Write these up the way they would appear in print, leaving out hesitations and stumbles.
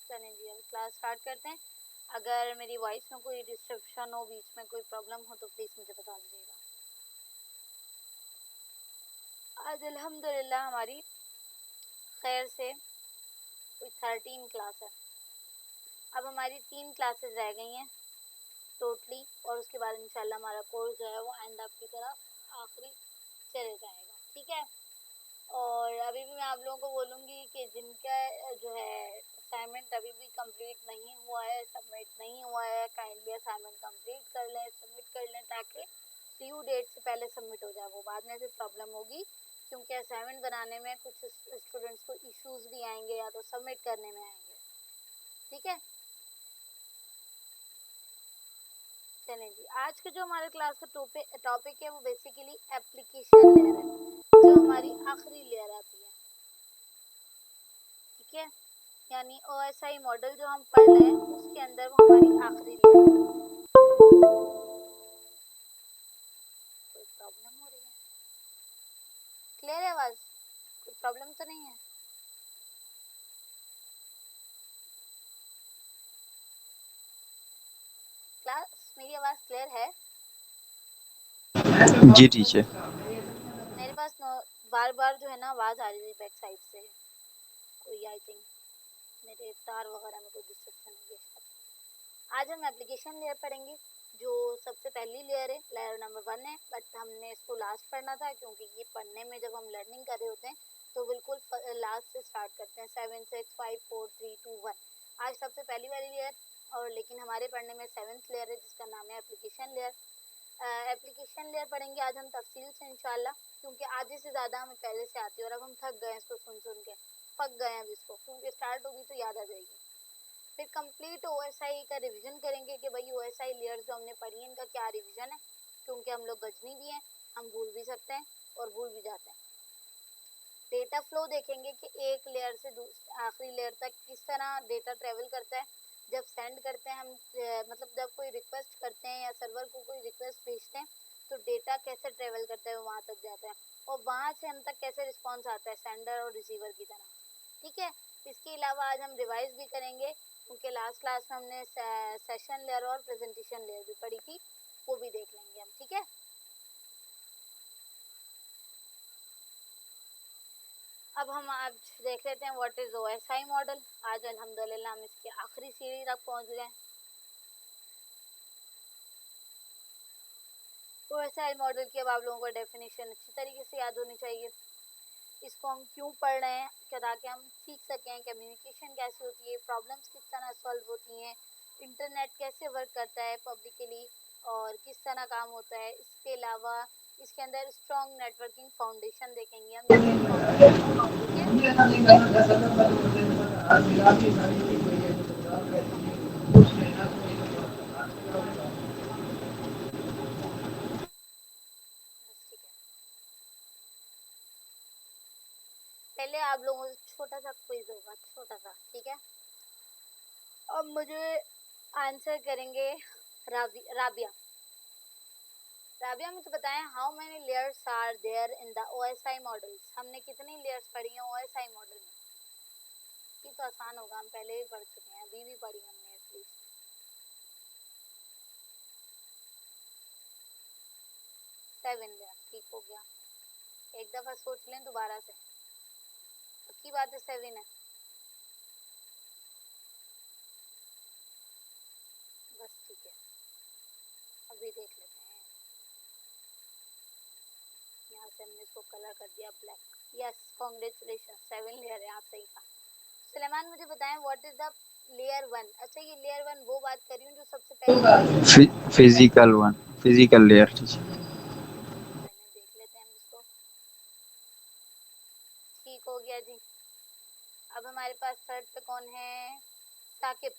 चलें जी, अब class start करते हैं। अगर मेरी वॉइस में कोई डिस्ट्रप्शन हो, बीच में कोई प्रॉब्लम हो तो प्लीज़ मुझे बता दीजिएगा। आज अल्हम्दुलिल्लाह हमारी खैर से कोई 13 क्लास है। अब हमारी 3 क्लासेस रह गई हैं टोटली, और उसके बाद इंशाल्लाह हमारा कोर्स जो है वो एंड अप की तरफ आखिरी चले जाएगा, ठीक है। और अभी भी मैं आप लोगों को बोलूँगी कि जिनका जो है असाइनमेंट अभी भी कंप्लीट नहीं हुआ है, सबमिट नहीं हुआ है, काइंडली असाइनमेंट कंप्लीट कर लें, सबमिट कर लें, ताकि ड्यू डेट से पहले सबमिट हो जाए। वो बाद में फिर प्रॉब्लम होगी, क्योंकि असाइनमेंट बनाने में कुछ स्टूडेंट्स को इश्यूज भी आएंगे या तो सबमिट करने में आएंगे, ठीक है। चलें जी, आज के जो हमारे क्लास का टॉपिक है वो बेसिकली एप्लीकेशन लेयर है, जो हमारी आखिरी लेयर आती है, ठीक है। यानी OSI मॉडल जो हम पढ़ रहे हैं उसके अंदर वो हमारी आखिरी लेयर है। कोई प्रॉब्लम हो रही है? क्लियर है आवाज? कोई प्रॉब्लम तो नहीं है? क्लास मेरी आवाज क्लियर है? जी टीचर। मेरे पास बार बार जो है ना आवाज आ रही थी बैक साइड से, कोई आई थिंक मेरे तार वगैरह में कोई डिस्ट्रक्शन है। आज हम एप्लीकेशन लेयर पढ़ेंगे, जो सबसे पहली लेयर है, लेयर नंबर 1 है, बट हमने इसको लास्ट पढ़ना था, क्योंकि ये पढ़ने में जब हम लर्निंग कर रहे होते हैं तो बिल्कुल लास्ट से स्टार्ट करते हैं, 7 6 5 4 3 2 1। आज सबसे पहली वाली लेयर, और लेकिन हमारे पढ़ने में 7th लेयर है जिसका नाम है एप्लीकेशन लेयर। एप्लीकेशन लेयर पढ़ेंगे आज हम तफसील से इंशाल्लाह, क्योंकि आधे से ज़्यादा हमें पहले से आती है और अब हम थक गए इसको सुन सुन के, पक गए हैं अब इसको, क्योंकि स्टार्ट होगी तो याद आ जाएगी। फिर कंप्लीट OSI का रिवीजन करेंगे कि भाई OSI लेयर्स जो हमने पढ़ी हैं इनका क्या रिवीजन है, क्योंकि हम लोग गजनी भी हैं, हम भूल भी सकते हैं और भूल भी जाते हैं। डेटा फ्लो देखेंगे कि एक लेयर से आखिरी लेयर तक किस तरह डेटा ट्रेवल करता है। जब सेंड करते हैं हम, मतलब जब कोई रिक्वेस्ट करते हैं या सर्वर को कोई रिक्वेस्ट भेजते हैं तो डेटा कैसे ट्रेवल करता है, वहाँ तक जाता है, और वहाँ से हम तक कैसे रिस्पॉन्स आता है सेंडर और रिसीवर की तरह, ठीक है। इसके अलावा आज हम रिवाइज भी करेंगे, क्योंकि लास्ट क्लास में हमने सेशन लेयर और प्रेजेंटेशन लेयर भी पढ़ी थी, वो भी देख लेंगे हम, ठीक है। अब हम आज देख लेते हैं व्हाट इज OSI मॉडल। आज अल्हम्दुलिल्लाह हम इसकी आखिरी सीढ़ी तक पहुंच गए। OSI मॉडल की अब आप लोगों को डेफिनेशन अच्छी तरीके से याद होनी चाहिए। इसको हम क्यों पढ़ रहे हैं, क्या ताकि हम सीख सकें कम्युनिकेशन कैसे होती है, प्रॉब्लम्स किस तरह सॉल्व होती हैं, इंटरनेट कैसे वर्क करता है पब्लिकली और किस तरह काम होता है। इसके अलावा इसके अंदर स्ट्रॉन्ग नेटवर्किंग फाउंडेशन देखेंगे हम, जिसकी फाउंडेशन ठीक है। ठीक है, पहले आप लोगों से छोटा सा क्विज होगा, छोटा सा, ठीक है। अब मुझे आंसर करेंगे राबिया। राबिया मुझे बताएं, how many layers are there in the OSI models. हमने कितनी लेयर्स पढ़ी हैं OSI मॉडल में? ये तो आसान होगा, हम पहले भी पढ़ चुके हैं, अभी भी पढ़ी हमने एटलीस्ट 7 लेयर। ठीक हो गया, एक दफा सोच लें दोबारा से, पक्की बात है 7 है। बस ठीक है, अभी देख लेते हैं। यहाँ से हमने इसको कलर कर दिया ब्लैक। यस, कांग्रेचुलेशन, 7 लेयर है, आप सही कहा। सुलेमान मुझे बताएं व्हाट इज द लेयर 1। अच्छा, ये लेयर 1 वो बात कर रही हूँ जो सबसे पहली लेयर है। Physical one, physical layer teacher. चलिए देख लेते हैं हम इसको। ठीक हो गया जी। अब हमारे पास थर्ड पे कौन है? साकिब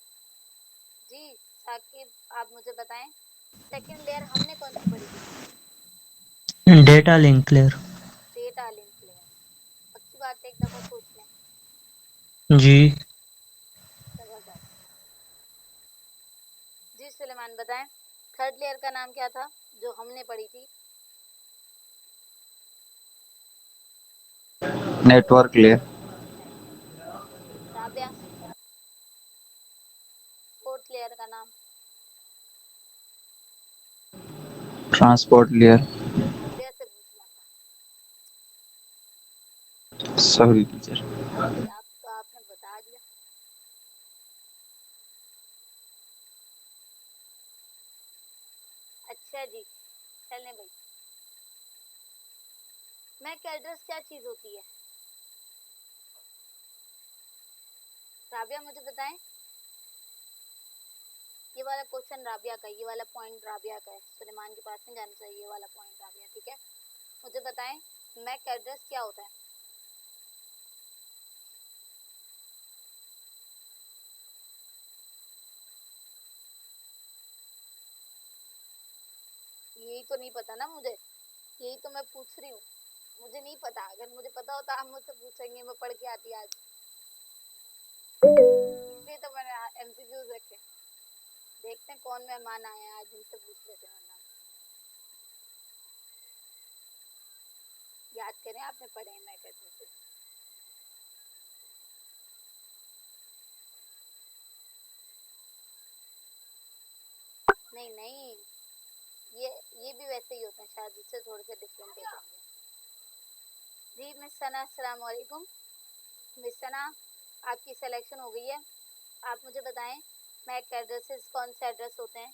जी। साकिब, आप मुझे बताएं सेकंड लेयर हमने कौन सी पढ़ी थी? Data link layer. Data link layer. पक्की बात है, एक दफा सोच लें। जी। जबरदस्त जी। सुलेमान बताएं थर्ड लेयर का नाम क्या था जो हमने पढ़ी थी? Network layer. Rabia? Transport layer. Rabia से पूछना था। Sorry teacher. ये आप तो आपने बता दिया। अच्छा जी, चलने भाई। मैक एड्रेस क्या चीज होती है? राबिया मुझे बताएं। ये वाला क्वेश्चन राबिया का, ये वाला पॉइंट राबिया का है। सुलेमान के पास नहीं जाना चाहिए ये वाला पॉइंट राबिया, ठीक है? मुझे बताएं मैक एड्रेस क्या होता है? यही तो नहीं पता ना मुझे, यही तो मैं पूछ रही हूँ। मुझे नहीं पता, अगर मुझे पता होता आप मुझसे पूछेंगे, मैं पढ़ के आती आज, इसलिए तो मैंने एमसीक्यूज रखे। देखते हैं कौन मेहमान आए हैं आज, उनसे पूछ लेते हैं नाम। याद करें, आपने पढ़े हैं मैक एड्रेसेस। नहीं नहीं, ये भी वैसे ही होते हैं, शायद इससे थोड़े से डिफरेंट होते हैं। जी मिस सना, अस्सलाम वालेकुम। मिस सना, आपकी सिलेक्शन हो गई है। आप मुझे बताएं मैक एड्रेसेस कौन से एड्रेस होते हैं?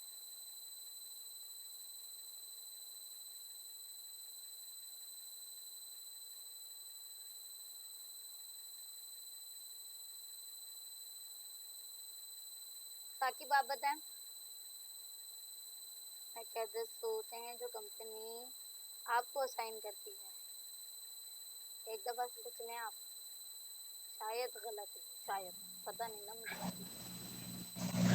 साकिब आप बताएं। मैक एड्रेस होते हैं जो कंपनी आपको असाइन करती है। एक दफ़ा सोच लें आप, शायद गलत है, शायद, पता नहीं ना मुझे।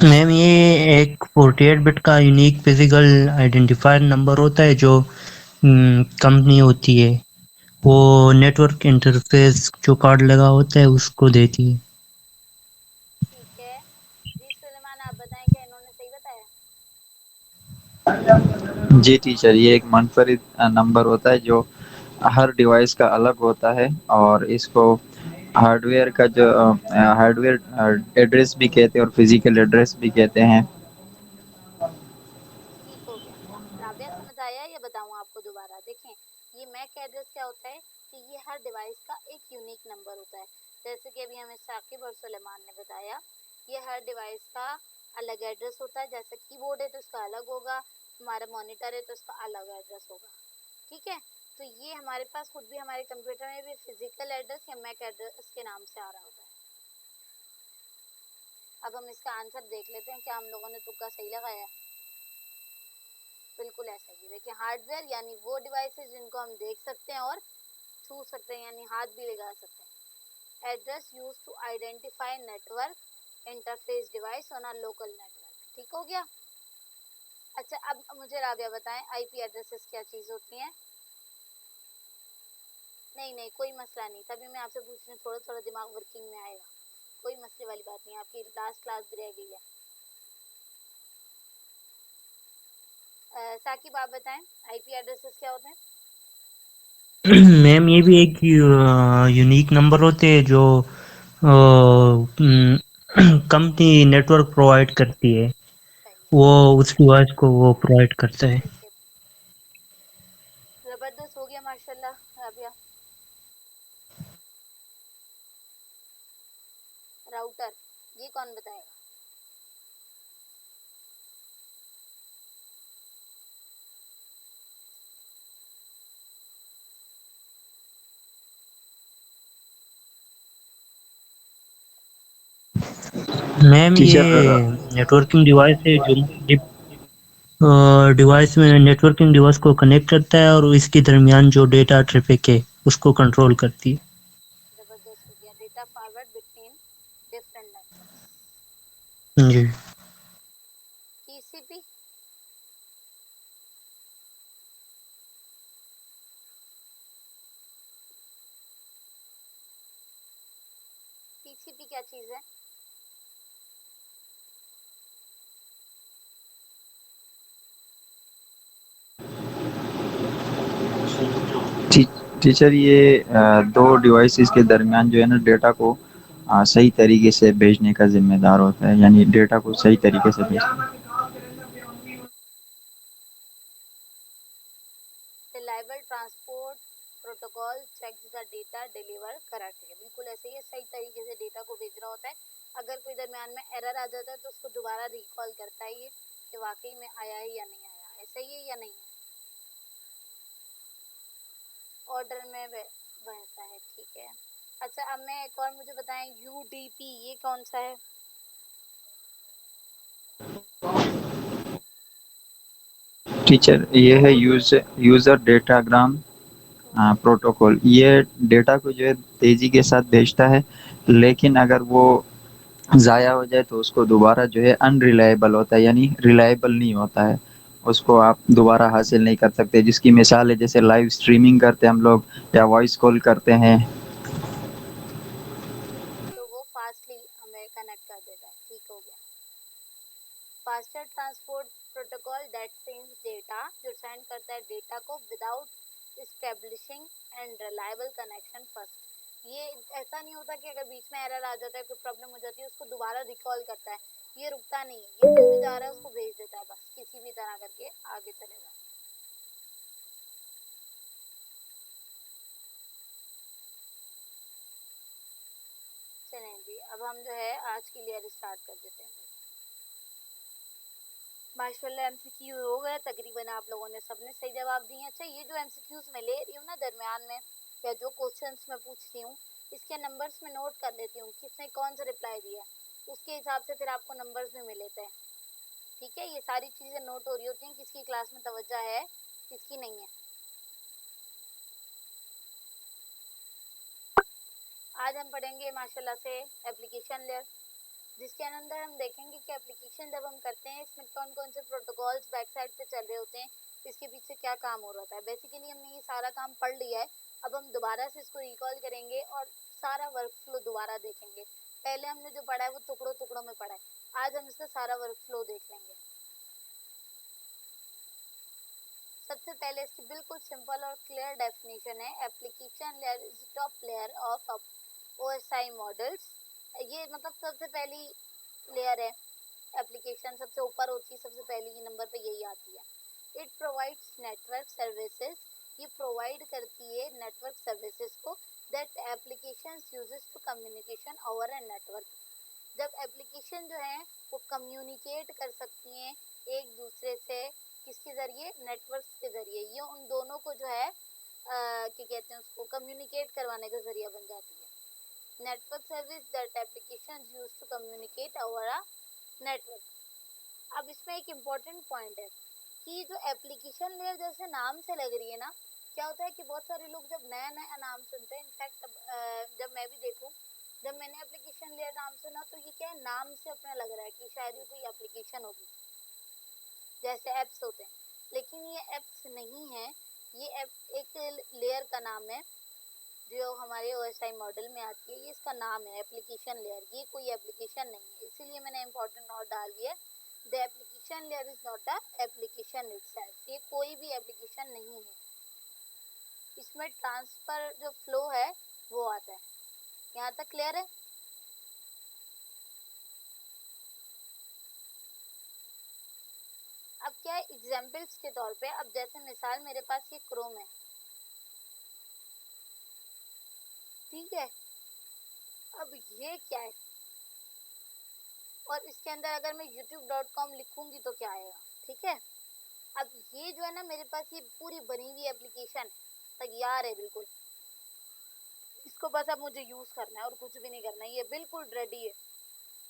मैम ये एक 48 बिट का यूनिक फिजिकल आइडेंटिफायर नंबर होता है जो कंपनी होती है, वो नेटवर्क इंटरफेस जो कार्ड लगा होता है उसको देती है। ठीक है जी। सुलेमान आप बताएं, क्या इन्होंने सही बताया? जी टीचर, ये एक मुनफरिद नंबर होता है जो हर डिवाइस का अलग होता है, और इसको हार्डवेयर का जो हार्डवेयर एड्रेस भी कहते हैं और फिजिकल एड्रेस भी कहते हैं। ठीक हो गया। राबिया समझ आया? ये बताऊं आपको दोबारा? देखें, ये मैक एड्रेस क्या होता है कि ये हर डिवाइस का एक यूनिक नंबर होता है। जैसे कि अभी हमें साकिब और सुलेमान ने बताया, ये हर डिवाइस का अलग एड्रेस होता है। जैसे कीबोर्ड है तो उसका अलग होगा, हमारा मॉनिटर है तो उसका अलग एड्रेस होगा, ठीक है? तो ये हमारे पास खुद भी, हमारे कंप्यूटर में भी फिजिकल एड्रेस या मैक एड्रेस के नाम से आ रहा होता है। अब हम इसका आंसर देख लेते हैं, क्या हम लोगों ने तुक्का सही लगाया है? बिल्कुल ऐसा ही। देखिए, हार्डवेयर यानी वो डिवाइसेस जिनको हम देख सकते हैं और छू सकते हैं, यानी हाथ भी लगा सकते हैं। Address use to identify network interface device on a local network. ठीक हो गया? अच्छा, अब मुझे राबिया बताएं आईपी एड्रेसेस क्या चीज़ होती हैं? नहीं नहीं, कोई मसला नहीं, तभी मैं आपसे पूछ रही हूँ, थोड़ा थोड़ा दिमाग वर्किंग में आएगा, कोई मसले वाली बात नहीं। आपकी लास्ट क्लास भी रह गई है। साकिब आप बताएं आईपी एड्रेसेस क्या होते हैं? मैम ये भी एक यूनिक नंबर होते हैं जो कंपनी नेटवर्क प्रोवाइड करती है, सही वो है, उस डिवाइस को वो प्रोवाइड करता है। ठीक है। जबरदस्त हो गया माशाल्लाह राबिया। राउटर, ये कौन बताएगा? मैम ये टीचर नेटवर्किंग डिवाइस है जो डिवाइस में नेटवर्किंग डिवाइस को कनेक्ट करता है और इसके दरमियान जो डेटा ट्रैफिक है उसको कंट्रोल करती है। जबरदस्त हो गया। Data forward between different networks. जी टीसीपी, टीसीपी क्या चीज़ है? टी, टीचर ये दो डिवाइसेस के दरमियान जो है ना डेटा को सही तरीके से भेजने का जिम्मेदार होता है, यानी डेटा को सही तरीके से भेजना। Reach the data deliver correctly. बिल्कुल ऐसे ही सही तरीके से डेटा को भेज रहा होता है। अगर कोई दरमियान में एरर आ जाता है तो उसको दोबारा रिकॉल करता है ये कि वाकई में आया है या नहीं आया, ऐसा ही है या नहीं है, ऑर्डर में बहता है। ठीक है, अच्छा अब मैं एक और, मुझे बताएं यूडीपी ये कौन सा है? टीचर ये है यूजर डेटाग्राम प्रोटोकॉल। ये डेटा को जो है तेजी के साथ भेजता है, लेकिन अगर वो ज़ाया हो जाए तो उसको दोबारा जो है अनरिलायबल होता है, यानी रिलायबल नहीं होता है, उसको आप दोबारा हासिल नहीं कर सकते। जिसकी मिसाल है जैसे लाइव स्ट्रीमिंग करते हैं हम लोग या वॉइस कॉल करते हैं। तो वो फास्टली हमें कनेक्ट कर देता है। ठीक हो गया। Faster transport protocol that sends data, जो सेंड करता है डेटा को without establishing and reliable connection first. ये ऐसा नहीं होता कि अगर बीच में एरर आ जाता है, कोई प्रॉब्लम हो जाती है, उसको दोबारा रिकॉल करता है, ये रुकता नहीं है, ये जो भी जा रहा है उसको भेज देता है, बस किसी भी तरह करके आगे चलेगा। चलें जी, अब हम जो है आज की लेयर स्टार्ट कर देते हैं। माशाल्लाह एमसीक्यू हो गए तकरीबन, आप लोगों ने सबने सही जवाब दिए। अच्छा ये जो एमसीक्यूज मैं ले रही हूँ ना दरमियान में, या जो क्वेश्चंस मैं पूछती हूँ, इसके नंबर्स में नोट कर लेती हूँ किसने कौन सा रिप्लाई दिया, उसके हिसाब से फिर आपको नंबर्स भी मिलते हैं। ठीक है, ये सारी चीज़ें नोट हो रही होती हैं, किसकी क्लास में तवज्जो है किसकी नहीं है। आज हम पढ़ेंगे माशाल्लाह से एप्लीकेशन लेयर, जिसके अंदर हम देखेंगे कि एप्लीकेशन जब हम करते हैं इसमें कौन कौन से प्रोटोकॉल्स बैक साइड पे चल रहे होते हैं, इसके पीछे क्या काम हो रहा है। बेसिकली हमने ये सारा काम पढ़ लिया है, अब हम दोबारा से इसको रिकॉल करेंगे और सारा वर्क फ्लो दोबारा देखेंगे। पहले हमने जो पढ़ा है वो टुकड़ों टुकड़ों में पढ़ा है, आज हम इसका सारा वर्क फ्लो देख लेंगे। सबसे पहले इसकी बिल्कुल सिंपल और क्लियर डेफिनेशन है, application layer is top layer of OSI models. ये मतलब सबसे पहली लेयर है, एप्लीकेशन सबसे ऊपर होती है, सबसे पहली ही नंबर पे यही आती है। इट प्रोवाइड्स नेटवर्क सर्विसेज, ये प्रोवाइड करती है नेटवर्क सर्विसेज को, that application uses to communication over a network. जब एप्लीकेशन जो है वो कम्युनिकेट कर सकती हैं एक दूसरे से, किसके जरिए, नेटवर्क के जरिए, ये उन दोनों को जो है क्या कहते हैं उसको, कम्युनिकेट करवाने का जरिया बन जाती है। Network service that application use to communicate over a network. अब इसमें एक इम्पोर्टेंट पॉइंट है कि जो एप्लीकेशन लेयर जैसे नाम से लग रही है ना, क्या होता है कि बहुत सारे लोग जब नया नया नाम सुनते हैं, इनफैक्ट जब मैं भी देखूं, जब मैंने एप्लीकेशन लेयर नाम सुना तो ये क्या है, नाम से अपना लग रहा है कि शायद ये कोई एप्लीकेशन होगी, जैसे एप्स होते हैं, लेकिन ये एप्स नहीं है, ये एक लेयर का नाम है जो हमारे ओएसआई मॉडल में आती है, ये इसका नाम है एप्लीकेशन लेयर, ये कोई एप्लीकेशन नहीं है, इसीलिए मैंने इंपॉर्टेंट नोट डाल दिया, the application layer is not a application itself, ये कोई भी एप्लीकेशन नहीं है, इसमें ट्रांसफर जो फ्लो है वो आता है। यहाँ तक क्लियर है? अब क्या है, एग्जाम्पल्स के तौर पे, अब जैसे मिसाल मेरे पास ये क्रोम है, ठीक है, अब ये क्या है, और इसके अंदर अगर मैं youtube.com लिखूंगी तो क्या आएगा, ठीक है। अब ये जो है ना मेरे पास ये पूरी बनी हुई एप्लीकेशन तैयार है बिल्कुल, इसको बस अब मुझे यूज करना है और कुछ भी नहीं करना है, ये बिल्कुल रेडी है।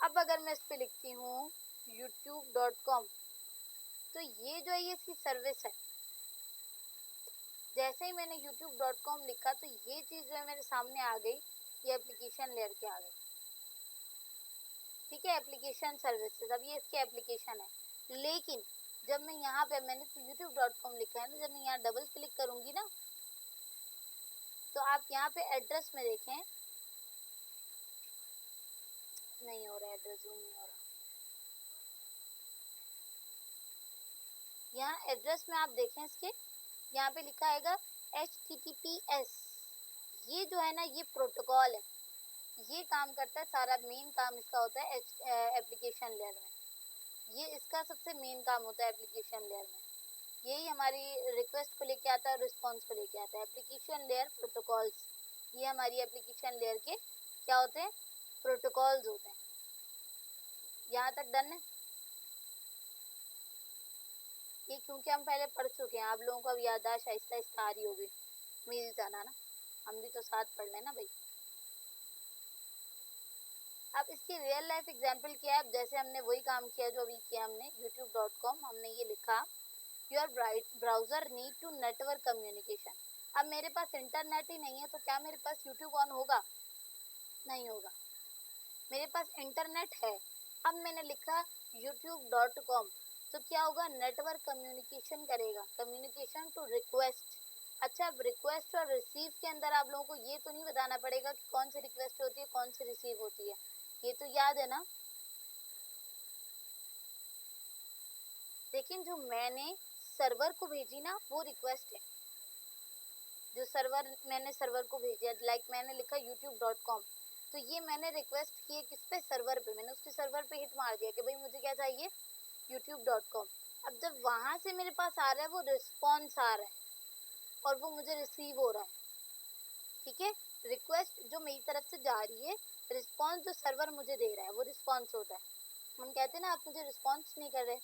अब अगर मैं इस पे लिखती हूँ youtube.com, तो ये जो है ये इसकी सर्विस है। जैसे ही मैंने youtube.com लिखा तो ये चीज जो है मेरे सामने आ गई, ये एप्लीकेशन लेयर के आ गई, ठीक है, एप्लीकेशन सर्विसेज, अब ये इसकी एप्लीकेशन है। लेकिन जब मैं यहाँ पे, मैंने तो youtube.com लिखा है ना, जब मैं यहाँ डबल क्लिक करूंगी ना, तो आप यहाँ पे एड्रेस में देखें, नहीं हो रहा एड्रेस, जूम नहीं हो रहा, यहाँ एड्रेस में आप देखें इसके, यहाँ पे लिखा आएगा HTTPS, ये जो है ना ये प्रोटोकॉल है, ये काम करता है, सारा मेन काम इसका होता है एप्लीकेशन लेयर में, ये इसका सबसे मेन काम होता है एप्लीकेशन लेयर में, यही हमारी रिक्वेस्ट को लेके आता है और रिस्पॉन्स को लेके आता है, एप्लीकेशन लेयर प्रोटोकॉल्स। ये हमारी एप्लीकेशन लेयर के क्या होते हैं, प्रोटोकॉल्स होते हैं। यहाँ तक डन है ये, क्योंकि हम पहले पढ़ चुके हैं, आप लोगों को अब याददाश्त आहिस्ता आहिस्ता आ रही होगी, मेरी जाना ना, हम भी तो साथ पढ़ लेना भाई। अब इसकी रियल लाइफ एग्जांपल क्या है, अब जैसे हमने वही काम किया जो अभी किया हमने, youtube.com हमने ये लिखा your browser need to network communication. अब मेरे पास इंटरनेट ही नहीं है तो क्या मेरे पास यूट्यूब ऑन होगा, नहीं होगा। मेरे पास इंटरनेट है, अब मैंने लिखा youtube.com तो क्या होगा, नेटवर्क कम्युनिकेशन करेगा, कम्युनिकेशन टू रिक्वेस्ट। अच्छा, अब रिक्वेस्ट और रिसीव के अंदर आप लोगों को ये तो नहीं बताना पड़ेगा कि कौन सी रिक्वेस्ट होती है कौन सी रिसीव होती है, ये तो याद है ना। लेकिन जो मैंने सर्वर को भेजी ना वो रिक्वेस्ट है, जो सर्वर मैंने सर्वर को भेजा, लाइक मैंने लिखा youtube.com तो ये मैंने रिक्वेस्ट की है किस पे, सर्वर पे, मैंने उसके सर्वर पे हिट मार दिया कि भाई मुझे क्या चाहिए, youtube.com। अब जब वहां से मेरे पास आ रहा है वो रिस्पॉन्स आ रहा है और वो मुझे रिसीव हो रहा है, ठीक है। रिक्वेस्ट जो मेरी तरफ से जा रही है, रिस्पॉन्स जो सर्वर मुझे दे रहा है वो रिस्पॉन्स होता है। हम कहते हैं ना आप मुझे रिस्पॉन्स नहीं कर रहे,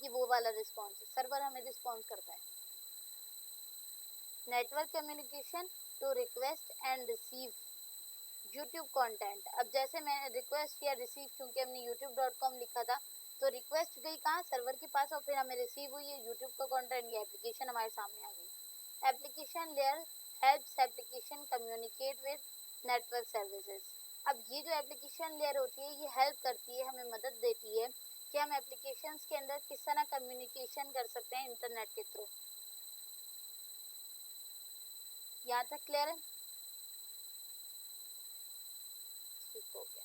ये वो वाला रिस्पॉन्स है, सर्वर हमें रिस्पॉन्स करता है। Network communication to request and receive YouTube content. अब जैसे मैंने रिक्वेस्ट या रिसीव, क्योंकि हमने youtube.com लिखा था तो रिक्वेस्ट गई कहाँ, सर्वर के पास, और फिर हमें रिसीव हुई है यूट्यूब का कंटेंट, ये एप्लीकेशन हमारे सामने आ गई। Application layer helps application communicate with network services. अब ये जो एप्लीकेशन लेयर होती है ये हेल्प करती है, हमें मदद देती है कि हम एप्लीकेशंस के अंदर किस तरह कम्युनिकेशन कर सकते हैं इंटरनेट के थ्रू। यहाँ तक क्लियर है, ठीक हो गया।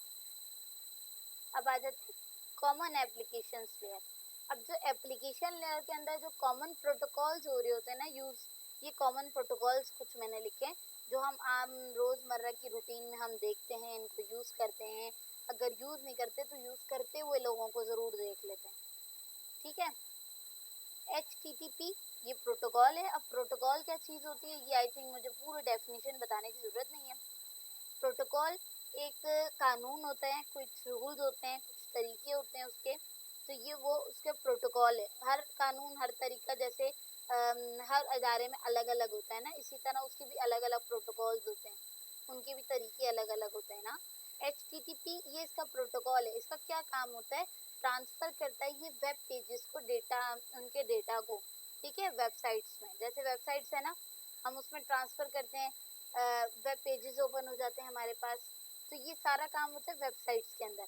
अब आ जाते हैं कॉमन एप्लीकेशन लेयर। अब जो एप्लीकेशन लेयर के अंदर जो कॉमन प्रोटोकॉल्स हो रहे होते हैं ना यूज, ये कॉमन प्रोटोकॉल्स कुछ मैंने लिखे जो हम आम रोजमर्रा की रूटीन में हम देखते हैं, इनको यूज करते हैं, अगर यूज नहीं करते तो यूज करते हुए लोगों को जरूर देख लेते हैं, ठीक है। HTTP ये प्रोटोकॉल है। अब प्रोटोकॉल क्या चीज होती है, ये आई थिंक मुझे पूरी डेफिनेशन बताने की जरूरत नहीं है। प्रोटोकॉल एक कानून होता है, कुछ रूल्स होते हैं, कुछ तरीके होते हैं उसके, तो ये वो उसके प्रोटोकॉल है। हर कानून हर तरीका जैसे हर अदारे में अलग अलग होता है ना, इसी तरह उसके भी अलग अलग प्रोटोकॉल्स होते हैं, उनके भी तरीके अलग अलग होते हैं ना। HTTP ये इसका प्रोटोकॉल है, इसका क्या काम होता है, ट्रांसफर करता है ये वेब पेजेस को, डेटा, उनके डेटा को, ठीक है। वेबसाइट्स में जैसे वेबसाइट्स है ना, हम उसमें ट्रांसफर करते हैं, वेब पेजेस ओपन हो जाते हैं हमारे पास, तो ये सारा काम होता है वेबसाइट्स के अंदर,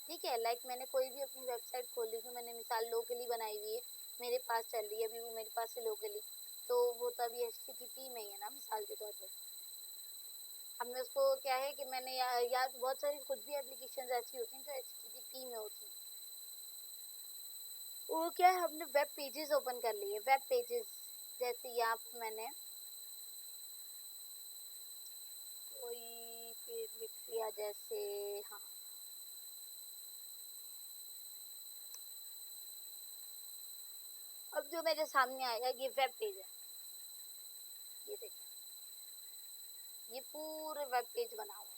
ठीक है। लाइक मैंने कोई भी अपनी वेबसाइट खोल ली, जो मैंने मिसाल लोकली बनाई हुई है, मेरे पास चल रही है अभी वो मेरे पास है लोकली, तो वो तो अभी HTTP में ही है ना, मिसाल के तौर पर। अब मैं उसको क्या है कि मैंने या बहुत सारी खुद भी एप्लीकेशन ऐसी होती हैं जो HTTP में होती हैं, वो क्या है, हमने वेब पेजेस ओपन कर लिए, वेब पेजेस जैसे यहाँ पर मैंने कोई पेज लिख लिया, जैसे हाँ अब जो मेरे सामने आया ये वेब पेज है, ये देखिए ये पूरे वेब पेज बना हुआ है,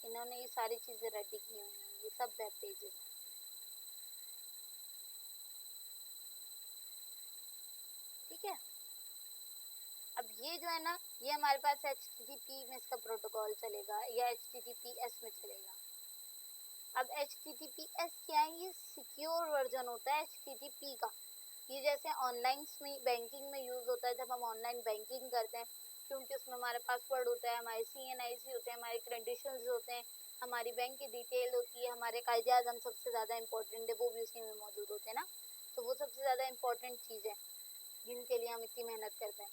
इन्होंने ये सारी चीजें रेडी की हुई हैं, ये सब वेब पेजेस हैं, ठीक है। अब ये जो है ना, ये हमारे पास HTTP में इसका प्रोटोकॉल चलेगा या HTTPS में चलेगा। अब HTTPS क्या है, ये सिक्योर वर्जन होता है HTTP का। ये जैसे ऑनलाइन में बैंकिंग में यूज होता है, जब हम ऑनलाइन बैंकिंग करते हैं, क्योंकि उसमें हमारा पासवर्ड होता है, हमारे CNIC होते हैं, हमारे क्रेडेंशियल्स होते हैं, हमारी बैंक की डिटेल होती है, हमारे कायदे आज़म सबसे ज़्यादा इंपॉर्टेंट है, वो भी उसी में मौजूद होते हैं ना, तो वो सबसे ज़्यादा इंपॉर्टेंट चीज़ है जिनके लिए हम इतनी मेहनत करते हैं।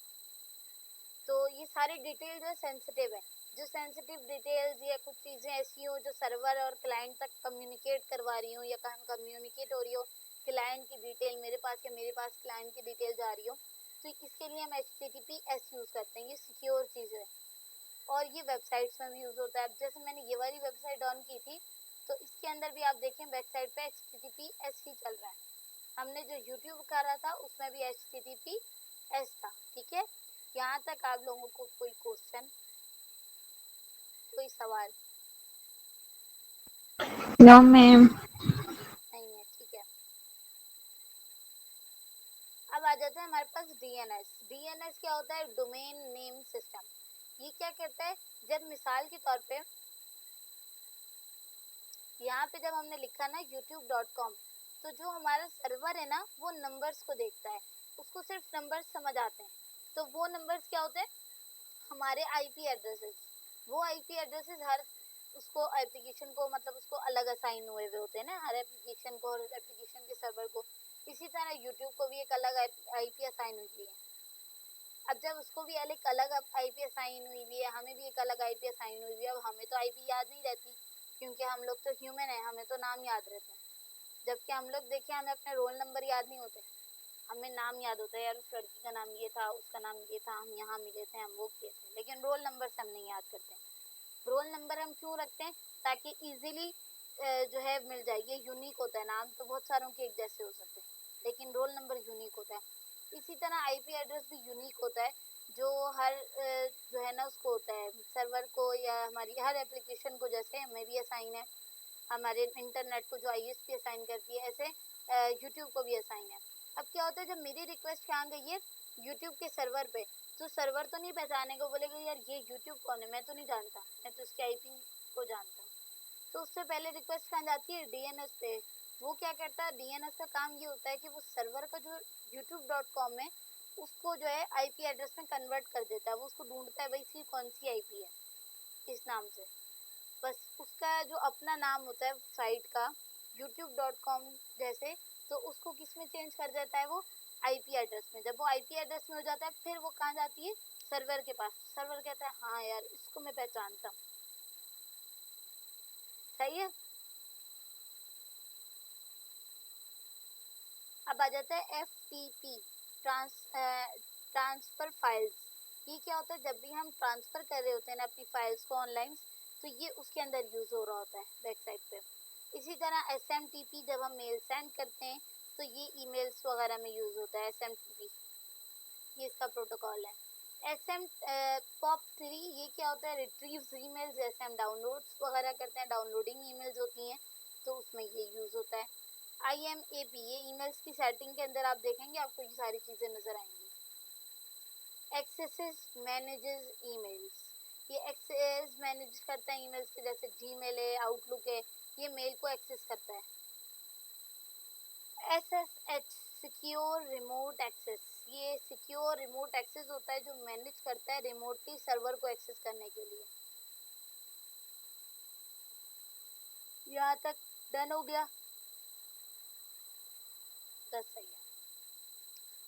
तो ये सारी डिटेल जो है सेंसिटिव है, जो सेंसिटिव डिटेल्स या कुछ चीज़ें ऐसी हो जो सर्वर और क्लाइंट तक कम्युनिकेट करवा रही हो या कम्युनिकेट हो रही हो, क्लाइंट की डिटेल मेरे पास या मेरे पास क्लाइंट की डिटेल जा रही हो, तो इसके लिए हम HTTPS यूज़ करते हैं, ये सिक्योर चीज़ है और ये वेबसाइट्स में भी यूज़ होता है। अब जैसे मैंने ये वाली वेबसाइट ऑन की थी तो इसके अंदर भी आप देखें वेबसाइट पे HTTPS ही चल रहा है, हमने जो यूट्यूब करा था उसमें भी HTTPS था, ठीक है। यहाँ तक आप लोगों को कोई क्वेश्चन, कोई सवाल नो मैम। नहीं है? ठीक है, अब आ जाते हैं हमारे पास डीएनएस। डीएनएस क्या होता है? Domain name system. ये क्या कहता है? जब मिसाल के तौर पे यहाँ पे जब हमने लिखा ना youtube.com, तो जो हमारा सर्वर है ना वो नंबर्स को देखता है, उसको सिर्फ नंबर्स समझ आते हैं। तो वो नंबर्स क्या होते हैं? हमारे आईपी एड्रेसेस। वो आईपी एड्रेसेस हर उसको एप्लीकेशन को मतलब उसको अलग असाइन हुए हुए होते हैं ना, हर एप्लीकेशन को और एप्लीकेशन के सर्वर को। इसी तरह यूट्यूब को भी एक अलग आईपी असाइन हुई है। अब जब उसको भी एक अलग आईपी असाइन हुई है, हमें भी एक अलग आईपी असाइन हुई है। अब हमें तो आईपी याद नहीं रहती क्योंकि हम लोग तो ह्यूमन है, हमें तो नाम याद रहते हैं। जबकि हम लोग देखिए हमें अपने रोल नंबर याद नहीं होते, हमें नाम याद होता है, यार उस लड़की का नाम ये था, उसका नाम ये था, हम यहाँ मिले थे, हम वो किए थे। लेकिन रोल नंबर से हम नहीं याद करते। रोल नंबर हम क्यों रखते हैं? ताकि इजीली जो है मिल जाए। ये यूनिक होता है, नाम तो बहुत सारों के एक जैसे हो सकते हैं लेकिन रोल नंबर यूनिक होता है। इसी तरह आईपी एड्रेस भी यूनिक होता है, जो हर जो है ना उसको होता है सर्वर को या हमारी हर एप्लीकेशन को, जैसे हमें भी असाइन है, हमारे इंटरनेट को जो आईएसपी असाइन करती है, ऐसे यूट्यूब को भी असाइन है। अब क्या होता है जब मेरी रिक्वेस्ट यहाँ गई है यूट्यूब के सर्वर पे, तो सर्वर तो नहीं पहचानेगा, बोलेगा यार ये यूट्यूब कौन है, मैं तो नहीं जानता, मैं तो उसके आईपी को जानता हूँ। तो उससे पहले रिक्वेस्ट कहाँ जाती है? डीएनएस पे। वो क्या करता है? डीएनएस का काम ये होता है कि वो सर्वर का जो youtube.com है उसको जो है आईपी एड्रेस में कन्वर्ट कर देता है। वो उसको ढूंढता है भाई इसकी कौन सी आईपी है इस नाम से। बस उसका जो अपना नाम होता है साइट का youtube.com जैसे, तो उसको किस में चेंज कर देता है? वो आईपी एड्रेस में। जब वो आईपी एड्रेस में हो जाता है फिर वो कहाँ जाती है? सर्वर के पास। सर्वर कहता है हाँ यार इसको मैं पहचानता हूँ। सही है। अब आ जाता है FTP, ट्रांसफर फाइल्स। ये क्या होता है? जब भी हम ट्रांसफर कर रहे होते हैं ना अपनी फाइल्स को ऑनलाइन, तो ये उसके अंदर यूज हो रहा होता है वेबसाइट पे। इसी तरह SMTP, जब हम मेल सेंड करते हैं तो ये ईमेल्स वगैरह में यूज होता है SMTP, ये इसका प्रोटोकॉल है। POP3, ये क्या होता है? Retrieves emails. जैसे हम डाउनलोड्स वगैरह करते हैं, डाउनलोडिंग ईमेल्स होती हैं, तो उसमें ये यूज होता है। IMAP, ये ईमेल्स की सेटिंग के अंदर आप देखेंगे आपको ये सारी चीजें नजर आएंगी। एक्सेस मैनेजेस ईमेल्स, ये एक्सेस मैनेज करता है ईमेल्स के, जैसे जीमेल है, आउटलुक है, ये मेल को एक्सेस करता है। SSH, सिक्योर रिमोट एक्सेस, ये सिक्योर रिमोट एक्सेस होता है जो मैनेज करता है रिमोटली सर्वर को एक्सेस करने के लिए। यहाँ तक डन हो गया? बस सही है।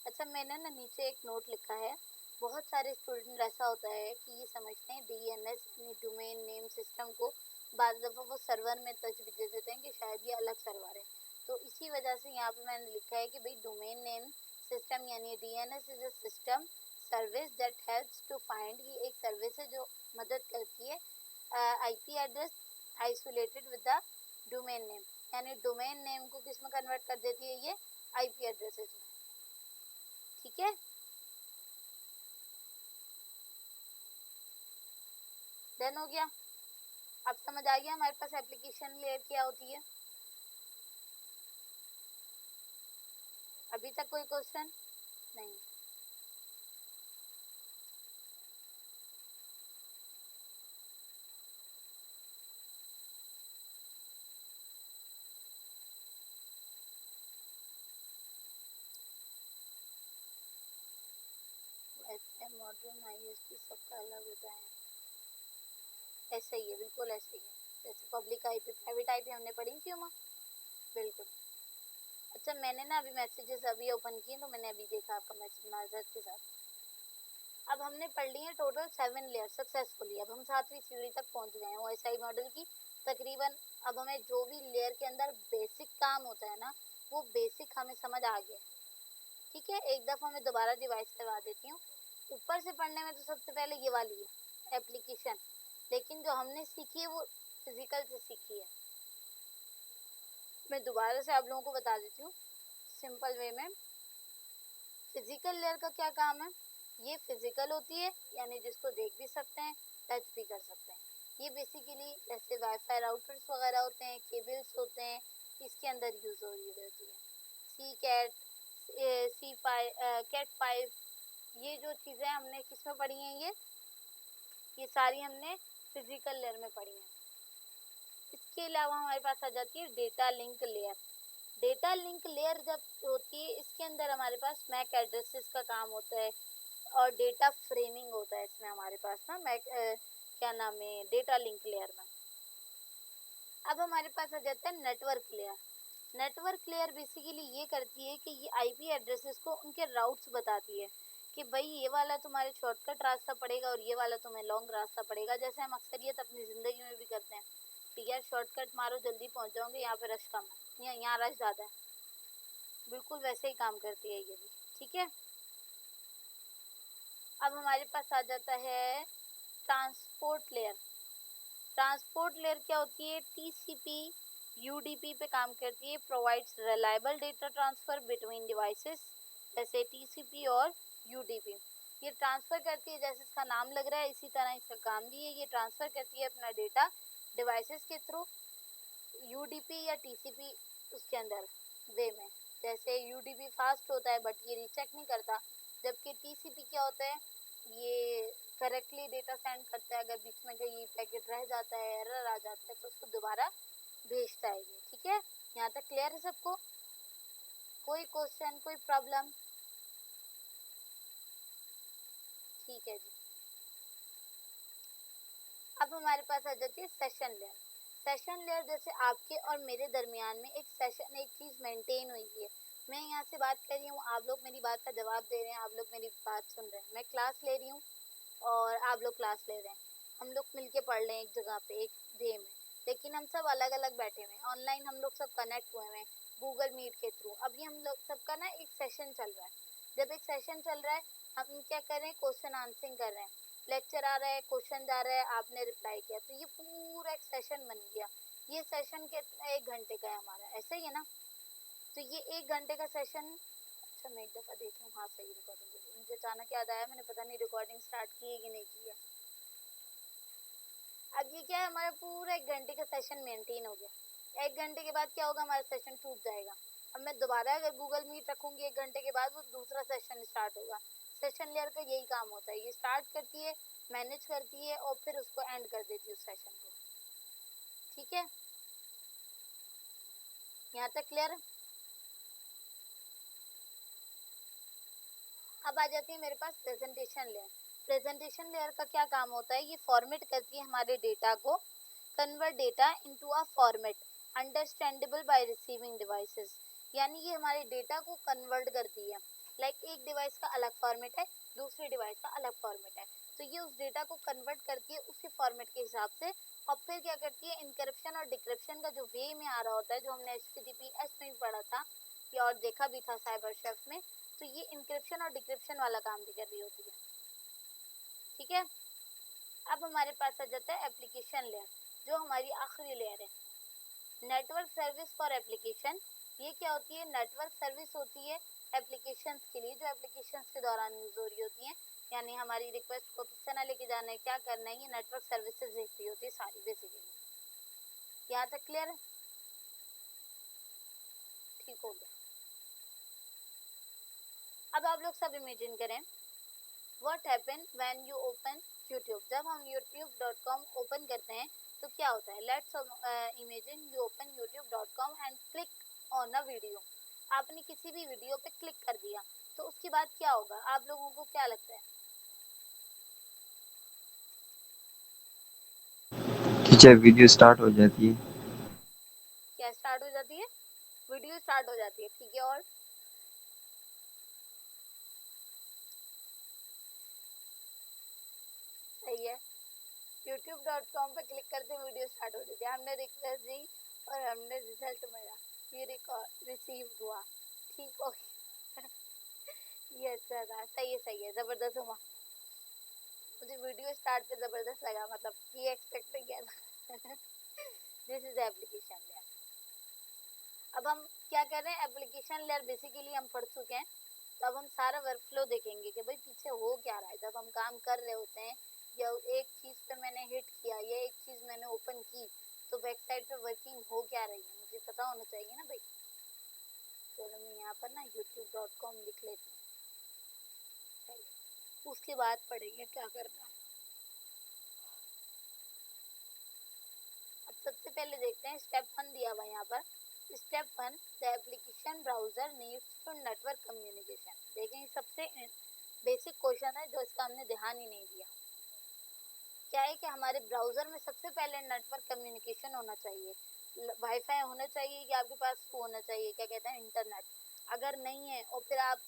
अच्छा, मैंने ना नीचे एक नोट लिखा है। बहुत सारे स्टूडेंट ऐसा होता है कि ये समझते हैं डीएनएस यानी डोमेन नेम सिस्टम को, बाद दफ़ा वो सर्वर में तजवीज़ दे देते हैं कि शायद ये अलग सर्वर है। तो इसी वजह से यहाँ पे मैंने लिखा है कि भाई डोमेन नेम सिस्टम यानी DNS is a system service that helps to find, ये एक सर्विस है जो मदद करती है IP address isolated with the domain name, यानी डोमेन नेम को किस में कन्वर्ट कर देती है? ये आईपी एड्रेसेस में। ठीक है, डन हो गया? अब समझ आ गया हमारे पास एप्लीकेशन लेयर क्या होती है? अभी तक कोई क्वेश्चन नहीं? एसएम मॉडर्न आईएसपी सबका अलग होता है। ऐसा ही है, बिल्कुल ऐसे ही है जैसे पब्लिक आईपी प्राइवेट आईपी हमने पढ़ी थी उमा, बिल्कुल। अच्छा, मैंने ना अभी मैसेजेस अभी ओपन किए तो मैंने अभी देखा आपका मैसेज माजरत के साथ। अब हमने पढ़ ली है टोटल 7 लेयर सक्सेसफुली। अब हम 7वीं सीढ़ी तक पहुंच गए हैं ओएसआई मॉडल की तकरीबन। अब हमें जो भी लेयर के अंदर बेसिक काम होता है ना वो बेसिक हमें समझ आ गया। ठीक है, एक दफ़ा मैं दोबारा रिवाइज करवा देती हूँ। ऊपर से पढ़ने में तो सबसे पहले ये वाली है एप्लीकेशन, लेकिन जो हमने सीखी है वो फिजिकल से सीखी है। मैं दोबारा से आप लोगों को बता देती हूँ सिंपल वे में। फिजिकल लेयर का क्या काम है? ये फिजिकल होती है, यानी जिसको देख भी सकते हैं, टच भी कर सकते हैं। ये बेसिकली जैसे वाईफाई राउटर्स वगैरह होते हैं, केबल्स होते हैं, इसके अंदर यूज हो रही होती है। सी कैट, कैट 5, ये जो चीज़ें हमने किस में पढ़ी हैं, ये सारी हमने फिजिकल लेयर में पढ़ी हैं। इसके अलावा हमारे पास आ जाती है data link layer. Data link layer जब होती है, इसके अंदर हमारे पास मैक एड्रेसेस का काम होता है और डेटा फ्रेमिंग होता है इसमें हमारे पास ना क्या नाम है, डेटा लिंक लेयर में। अब हमारे पास आ जाता है network layer. Network layer basically ये करती है कि ये आईपी एड्रेसेस को उनके राउट्स बताती है कि भाई ये वाला तुम्हारे शॉर्टकट रास्ता पड़ेगा और ये वाला तुम्हें लॉन्ग रास्ता पड़ेगा। जैसे हम अक्सरियत अपनी ज़िंदगी में भी करते हैं कि यार शॉर्टकट मारो जल्दी पहुंच जाओगे, यहाँ पे रश कम है, यहाँ रश ज़्यादा है, बिल्कुल वैसे ही काम करती है ये भी। ठीक है, अब हमारे पास आ जाता है ट्रांसपोर्ट लेयर। ट्रांसपोर्ट लेयर क्या होती है, टीसीपी यूडीपी पे काम करती है, provides reliable data transfer between devices, जैसे टीसीपी और यूडीपी। ये ट्रांसफर करती है, जैसे इसका नाम लग रहा है इसी तरह इसका काम भी है, ये ट्रांसफर करती है अपना डेटा डिवाइसेस के थ्रू, यूडीपी या टीसीपी उसके अंदर वे में। जैसे यूडीपी फास्ट होता है बट ये रीचेक नहीं करता, जबकि टीसीपी क्या होता है, ये करेक्टली डेटा सेंड करता है। अगर बीच में कहीं पैकेट रह जाता है, एरर आ जाता है, तो उसको दोबारा भेजता है ये। ठीक है, यहाँ तक क्लियर है सबको? कोई क्वेश्चन, कोई प्रॉब्लम? ठीक है जी। अब हमारे पास आ जाती है सेशन लेयर। सेशन लेयर जैसे आपके और मेरे दरमियान में एक सेशन, एक चीज़ मेंटेन हुई है। मैं यहाँ से बात कर रही हूँ, आप लोग मेरी बात का जवाब दे रहे हैं, आप लोग मेरी बात सुन रहे हैं। मैं क्लास ले रही हूँ और आप लोग क्लास ले रहे हैं, हम लोग मिलके पढ़ रहे हैं एक जगह पे, एक डे में, लेकिन हम सब अलग अलग बैठे हुए हैं। ऑनलाइन हम लोग सब कनेक्ट हुए हैं गूगल मीट के थ्रू। अभी हम लोग सबका ना एक सेशन चल रहा है। जब एक सेशन चल रहा है, हम क्या कर रहे हैं, क्वेश्चन आंसरिंग कर रहे हैं। लेक्चर आ रहा है, क्वेश्चन जा रहा है, आपने रिप्लाई किया, तो ये पूरा एक सेशन बन गया। ये सेशन के 1 घंटे का है हमारा, ऐसा ही है ना? तो ये 1 घंटे का सेशन, अच्छा मैं एक दफ़ा देख लूँ, हाँ सही रिकॉर्डिंग, मुझे अचानक याद आया मैंने पता नहीं रिकॉर्डिंग स्टार्ट की है कि नहीं की है। अब ये क्या है, हमारा पूरा 1 घंटे का सेशन मेंटेन हो गया। 1 घंटे के बाद क्या होगा, हमारा सेशन टूट जाएगा। अब मैं दोबारा अगर गूगल मीट रखूंगी 1 घंटे के बाद, वो दूसरा सेशन स्टार्ट होगा। सेशन लेयर का यही काम होता है, ये स्टार्ट करती है, मैनेज करती है और फिर उसको एंड कर देती है उस सेशन को। ठीक है, यहाँ तक क्लियर है? अब आ जाती है मेरे पास प्रेजेंटेशन लेयर। प्रेजेंटेशन लेयर का क्या काम होता है, ये फॉर्मेट करती है हमारे डेटा को, convert data into a format understandable by receiving devices. यानी ये हमारे डेटा को कन्वर्ट करती है। लाइक एक डिवाइस का अलग फॉर्मेट है, दूसरे डिवाइस का अलग फॉर्मेट है, तो ये उस डेटा को कन्वर्ट करती है उसी फॉर्मेट के हिसाब से। और फिर क्या करती है, इनक्रिप्शन और डिक्रिप्शन का जो वे में आ रहा होता है, जो हमने HTTPS में पढ़ा था या और देखा भी था साइबर शेफ में, तो ये इंक्रिप्शन और डिक्रिप्शन वाला काम भी कर रही होती है। ठीक है, अब हमारे पास आ जाता है एप्लीकेशन लेयर, जो हमारी आखिरी लेयर है। Network service for application. ये क्या होती है, नेटवर्क सर्विस होती है एप्लीकेशंस के लिए, जो एप्लीकेशंस के दौरान यूज हो रही होती हैं। यानी हमारी रिक्वेस्ट को किस तरह लेके जाना है, क्या करना है, ये नेटवर्क सर्विसेज देख रही होती है सारी बेसिकली। यहाँ तक क्लियर है? ठीक हो गया। अब आप लोग सब इमेजिन करें, what happen when you open YouTube. जब हम youtube.com ओपन करते हैं तो क्या होता है, let's imagine you open youtube.com and click on a video. आपने किसी भी वीडियो पे क्लिक कर दिया, तो उसके बाद क्या होगा, आप लोगों को क्या लगता है? टीचर वीडियो स्टार्ट हो जाती है। क्या स्टार्ट हो जाती है? वीडियो स्टार्ट हो जाती है। ठीक है, और सही है, youtube.com पे क्लिक करते वीडियो स्टार्ट हो जाती है। हमने रिक्वेस्ट दी और हमने रिजल्ट मिला, ये रिकॉर्ड रिसीव हुआ। ठीक हो गया। ये अच्छा था, सही है, जबरदस्त हुआ। मुझे वीडियो स्टार्ट पे जबरदस्त लगा, मतलब ये एक्सपेक्ट नहीं किया था। This is application layer. अब हम क्या कर रहे हैं, एप्लीकेशन लेयर बेसिकली हम पढ़ चुके हैं। तो अब हम सारा वर्कफ्लो देखेंगे कि भाई पीछे हो क्या रहा है। जब हम काम कर रहे होते हैं या एक चीज़ पे मैंने हिट किया या एक चीज़ मैंने ओपन की, तो बैक साइड पे वर्किंग हो क्या रही है मुझे पता होना चाहिए ना भाई। चलो मैं यहाँ पर ना youtube.com लिख लेती हूँ पहले, उसके बाद पढ़ेंगे क्या करना है। अब सबसे पहले देखते हैं स्टेप 1 दिया हुआ यहाँ पर। Step 1, the application browser needs to network communication. देखें सबसे बेसिक क्वेश्चन है जो इसका हमने ध्यान ही नहीं दिया। क्या है कि हमारे ब्राउजर में सबसे पहले नेटवर्क कम्युनिकेशन होना चाहिए, वाईफाई होना चाहिए कि आपके पास वो होना चाहिए क्या कहते हैं इंटरनेट। अगर नहीं है और फिर आप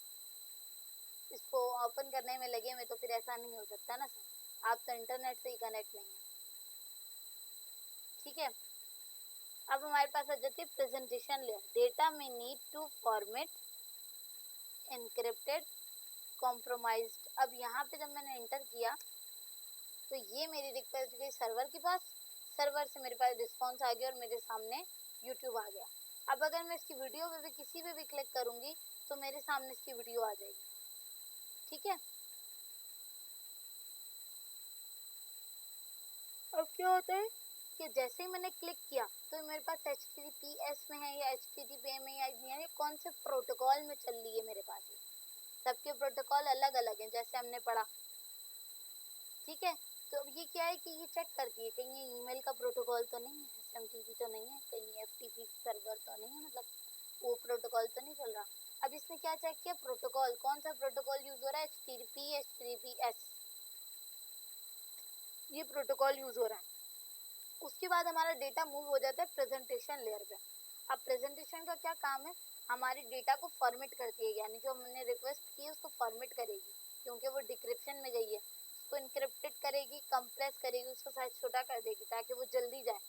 इसको ओपन करने में लगे हुए तो फिर ऐसा नहीं हो सकता ना सर, आप तो इंटरनेट से ही कनेक्ट नहीं है। ठीक है, अब हमारे पास आ जाती है प्रेजेंटेशन लेयर। डेटा में need to format encrypted compromised. अब यहाँ पे जब मैंने एंटर किया तो ये मेरी रिक्वेस्ट गई सर्वर के पास, सर्वर से मेरे पास रिस्पॉन्स आ गया और मेरे सामने यूट्यूब आ गया। अब अगर मैं इसकी वीडियो पे भी किसी पे भी क्लिक करूंगी तो मेरे सामने इसकी वीडियो आ जाएगी। ठीक है, अब क्या होता है कि जैसे ही मैंने क्लिक किया तो मेरे पास HTTPS में है या HTTP में या कौन से प्रोटोकॉल में चल रही है मेरे पास। ये सबके प्रोटोकॉल अलग अलग हैं जैसे हमने पढ़ा। ठीक है, तो अब ये क्या है कि ये चेक करती है कहीं ये ईमेल का प्रोटोकॉल तो नहीं है, SMTP तो नहीं है, कहीं FTP सर्वर तो नहीं है, मतलब वो प्रोटोकॉल तो नहीं चल रहा। अब इसने क्या चेक किया, प्रोटोकॉल कौन सा प्रोटोकॉल यूज हो रहा है, HTTPS ये प्रोटोकॉल यूज हो रहा है। उसके बाद हमारा डेटा मूव हो जाता है प्रेजेंटेशन लेयर पे। अब प्रेजेंटेशन का क्या काम है, हमारे डेटा को फॉर्मेट करती है, यानी जो हमने रिक्वेस्ट की है उसको फॉर्मेट करेगी क्योंकि वो डिक्रिप्शन में गई है, उसको इनक्रिप्टेड करेगी, कंप्रेस करेगी, उसका साइज छोटा कर देगी ताकि वो जल्दी जाए।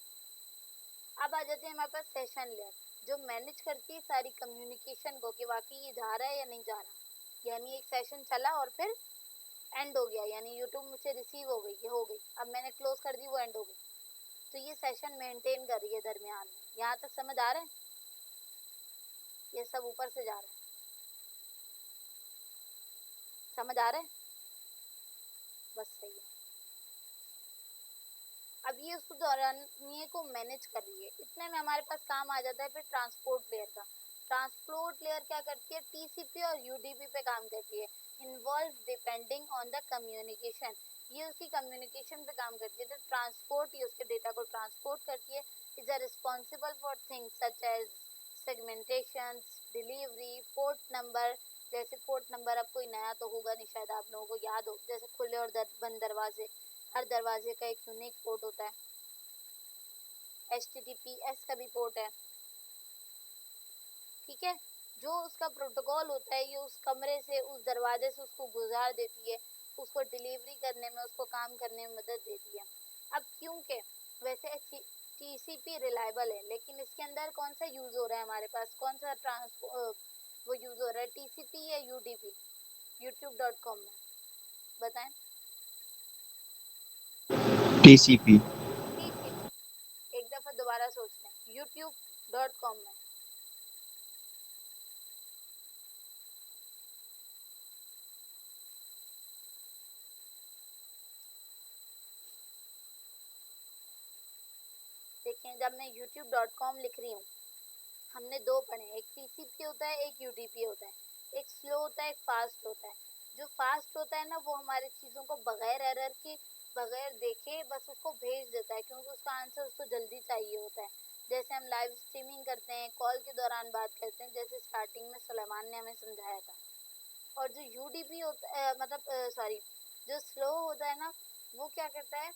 अब आ जाते हैं हमारे पास सेशन लेयर जो मैनेज करती है सारी कम्युनिकेशन को कि वाकई ये जा रहा है या नहीं जा रहा, यानी एक सेशन चला और फिर एंड हो गया, यानी यूट्यूब मुझे रिसीव हो गई, ये हो गई, अब मैंने क्लोज कर दी, वो एंड हो गई। तो ये सेशन मेंटेन कर रही है दरमियान में। यहाँ तक समझ आ रहा है, ये सब ऊपर से जा रहा है, समझ आ रहा है, बस सही है। अब ये उस दौरान ये को मैनेज कर रही है, इतने में हमारे पास काम आ जाता है फिर ट्रांसपोर्ट लेयर का। ट्रांसपोर्ट लेयर क्या करती है, TCP और UDP पे काम करती है, involve depending on the communication. ये उसकी कम्युनिकेशन पे काम करती है, तो ट्रांसपोर्ट ये उसके डेटा को ट्रांसपोर्ट करती है। Is responsible for things such as segmentation, delivery, port number. जैसे पोर्ट नंबर अब कोई नया तो होगा नहीं, शायद आप लोगों को याद हो, जैसे खुले और बंद दरवाजे, हर दरवाजे का एक यूनिक पोर्ट होता है। HTTPS का भी पोर्ट है। ठीक है, जो उसका प्रोटोकॉल होता है ये उस कमरे से, उस दरवाजे से उसको गुजार देती है, उसको डिलीवरी करने में, उसको काम करने में मदद देती है। अब क्योंकि वैसे TCP रिलायबल है, लेकिन इसके अंदर कौन सा यूज हो रहा है हमारे पास, कौन सा वो यूज हो रहा है, TCP या UDP। youtube.com में बताएं। TCP। TCP, एक दफा दोबारा सोच लें, youtube.com में। देखें जब मैं youtube.com लिख रही हूँ, हमने दो पढ़े, एक TCP होता है, एक UDP होता है, एक स्लो होता है, एक फास्ट होता है। जो फास्ट होता है ना वो हमारी चीज़ों को बगैर एरर के, बगैर देखे बस उसको भेज देता है क्योंकि उसका आंसर उसको जल्दी चाहिए होता है। जैसे हम लाइव स्ट्रीमिंग करते हैं, कॉल के दौरान बात करते हैं, जैसे स्टार्टिंग में सुलेमान ने हमें समझाया था। और जो UDP होता है मतलब सॉरी जो स्लो होता है ना, वो क्या करता है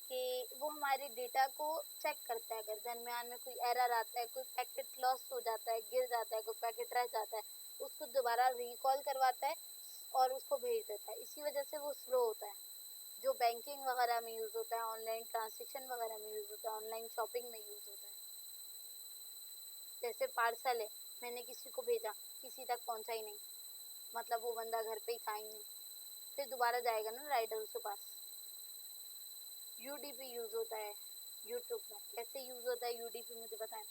कि वो हमारे डेटा को चेक करता है, अगर दरमियान में कोई एरर आता है, कोई पैकेट लॉस हो जाता है, गिर जाता है, कोई पैकेट रह जाता है, उसको दोबारा रिकॉल करवाता है और उसको भेज देता है। इसी वजह से वो स्लो होता है। जो बैंकिंग वगैरह में यूज़ होता है, ऑनलाइन ट्रांजेक्शन वगैरह में यूज़ होता है, ऑनलाइन शॉपिंग में यूज़ होता है। जैसे पार्सल है, मैंने किसी को भेजा, किसी तक पहुंचा ही नहीं, मतलब वो बंदा घर पे ही था ही नहीं, फिर दोबारा जाएगा ना राइडर उसके पास। UDP यूज होता है यूट्यूब में। कैसे यूज होता है UDP मुझे बताएं।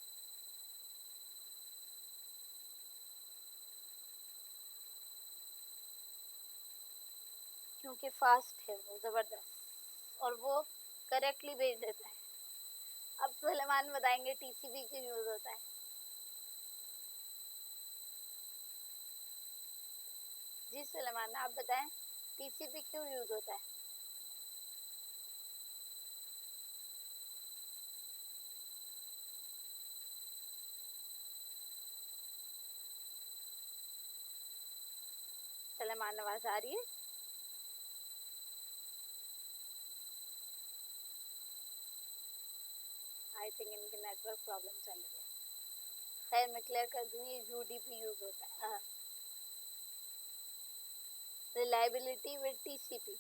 क्योंकि फास्ट है वो ज़बरदस्त और वो करेक्टली भेज देता है। अब सुलेमान बताएंगे टीसीपी क्यों यूज होता है। जी सुलेमान आप बताएं टीसीपी क्यों यूज होता है। सुलेमान आवाज आ रही है। आई थिंक इनके नेटवर्क प्रॉब्लम चल रही है। खैर मैं क्लियर कर दूँ, ये यूडीपी यूज होता है। रिलायबिलिटी विद टीसीपी,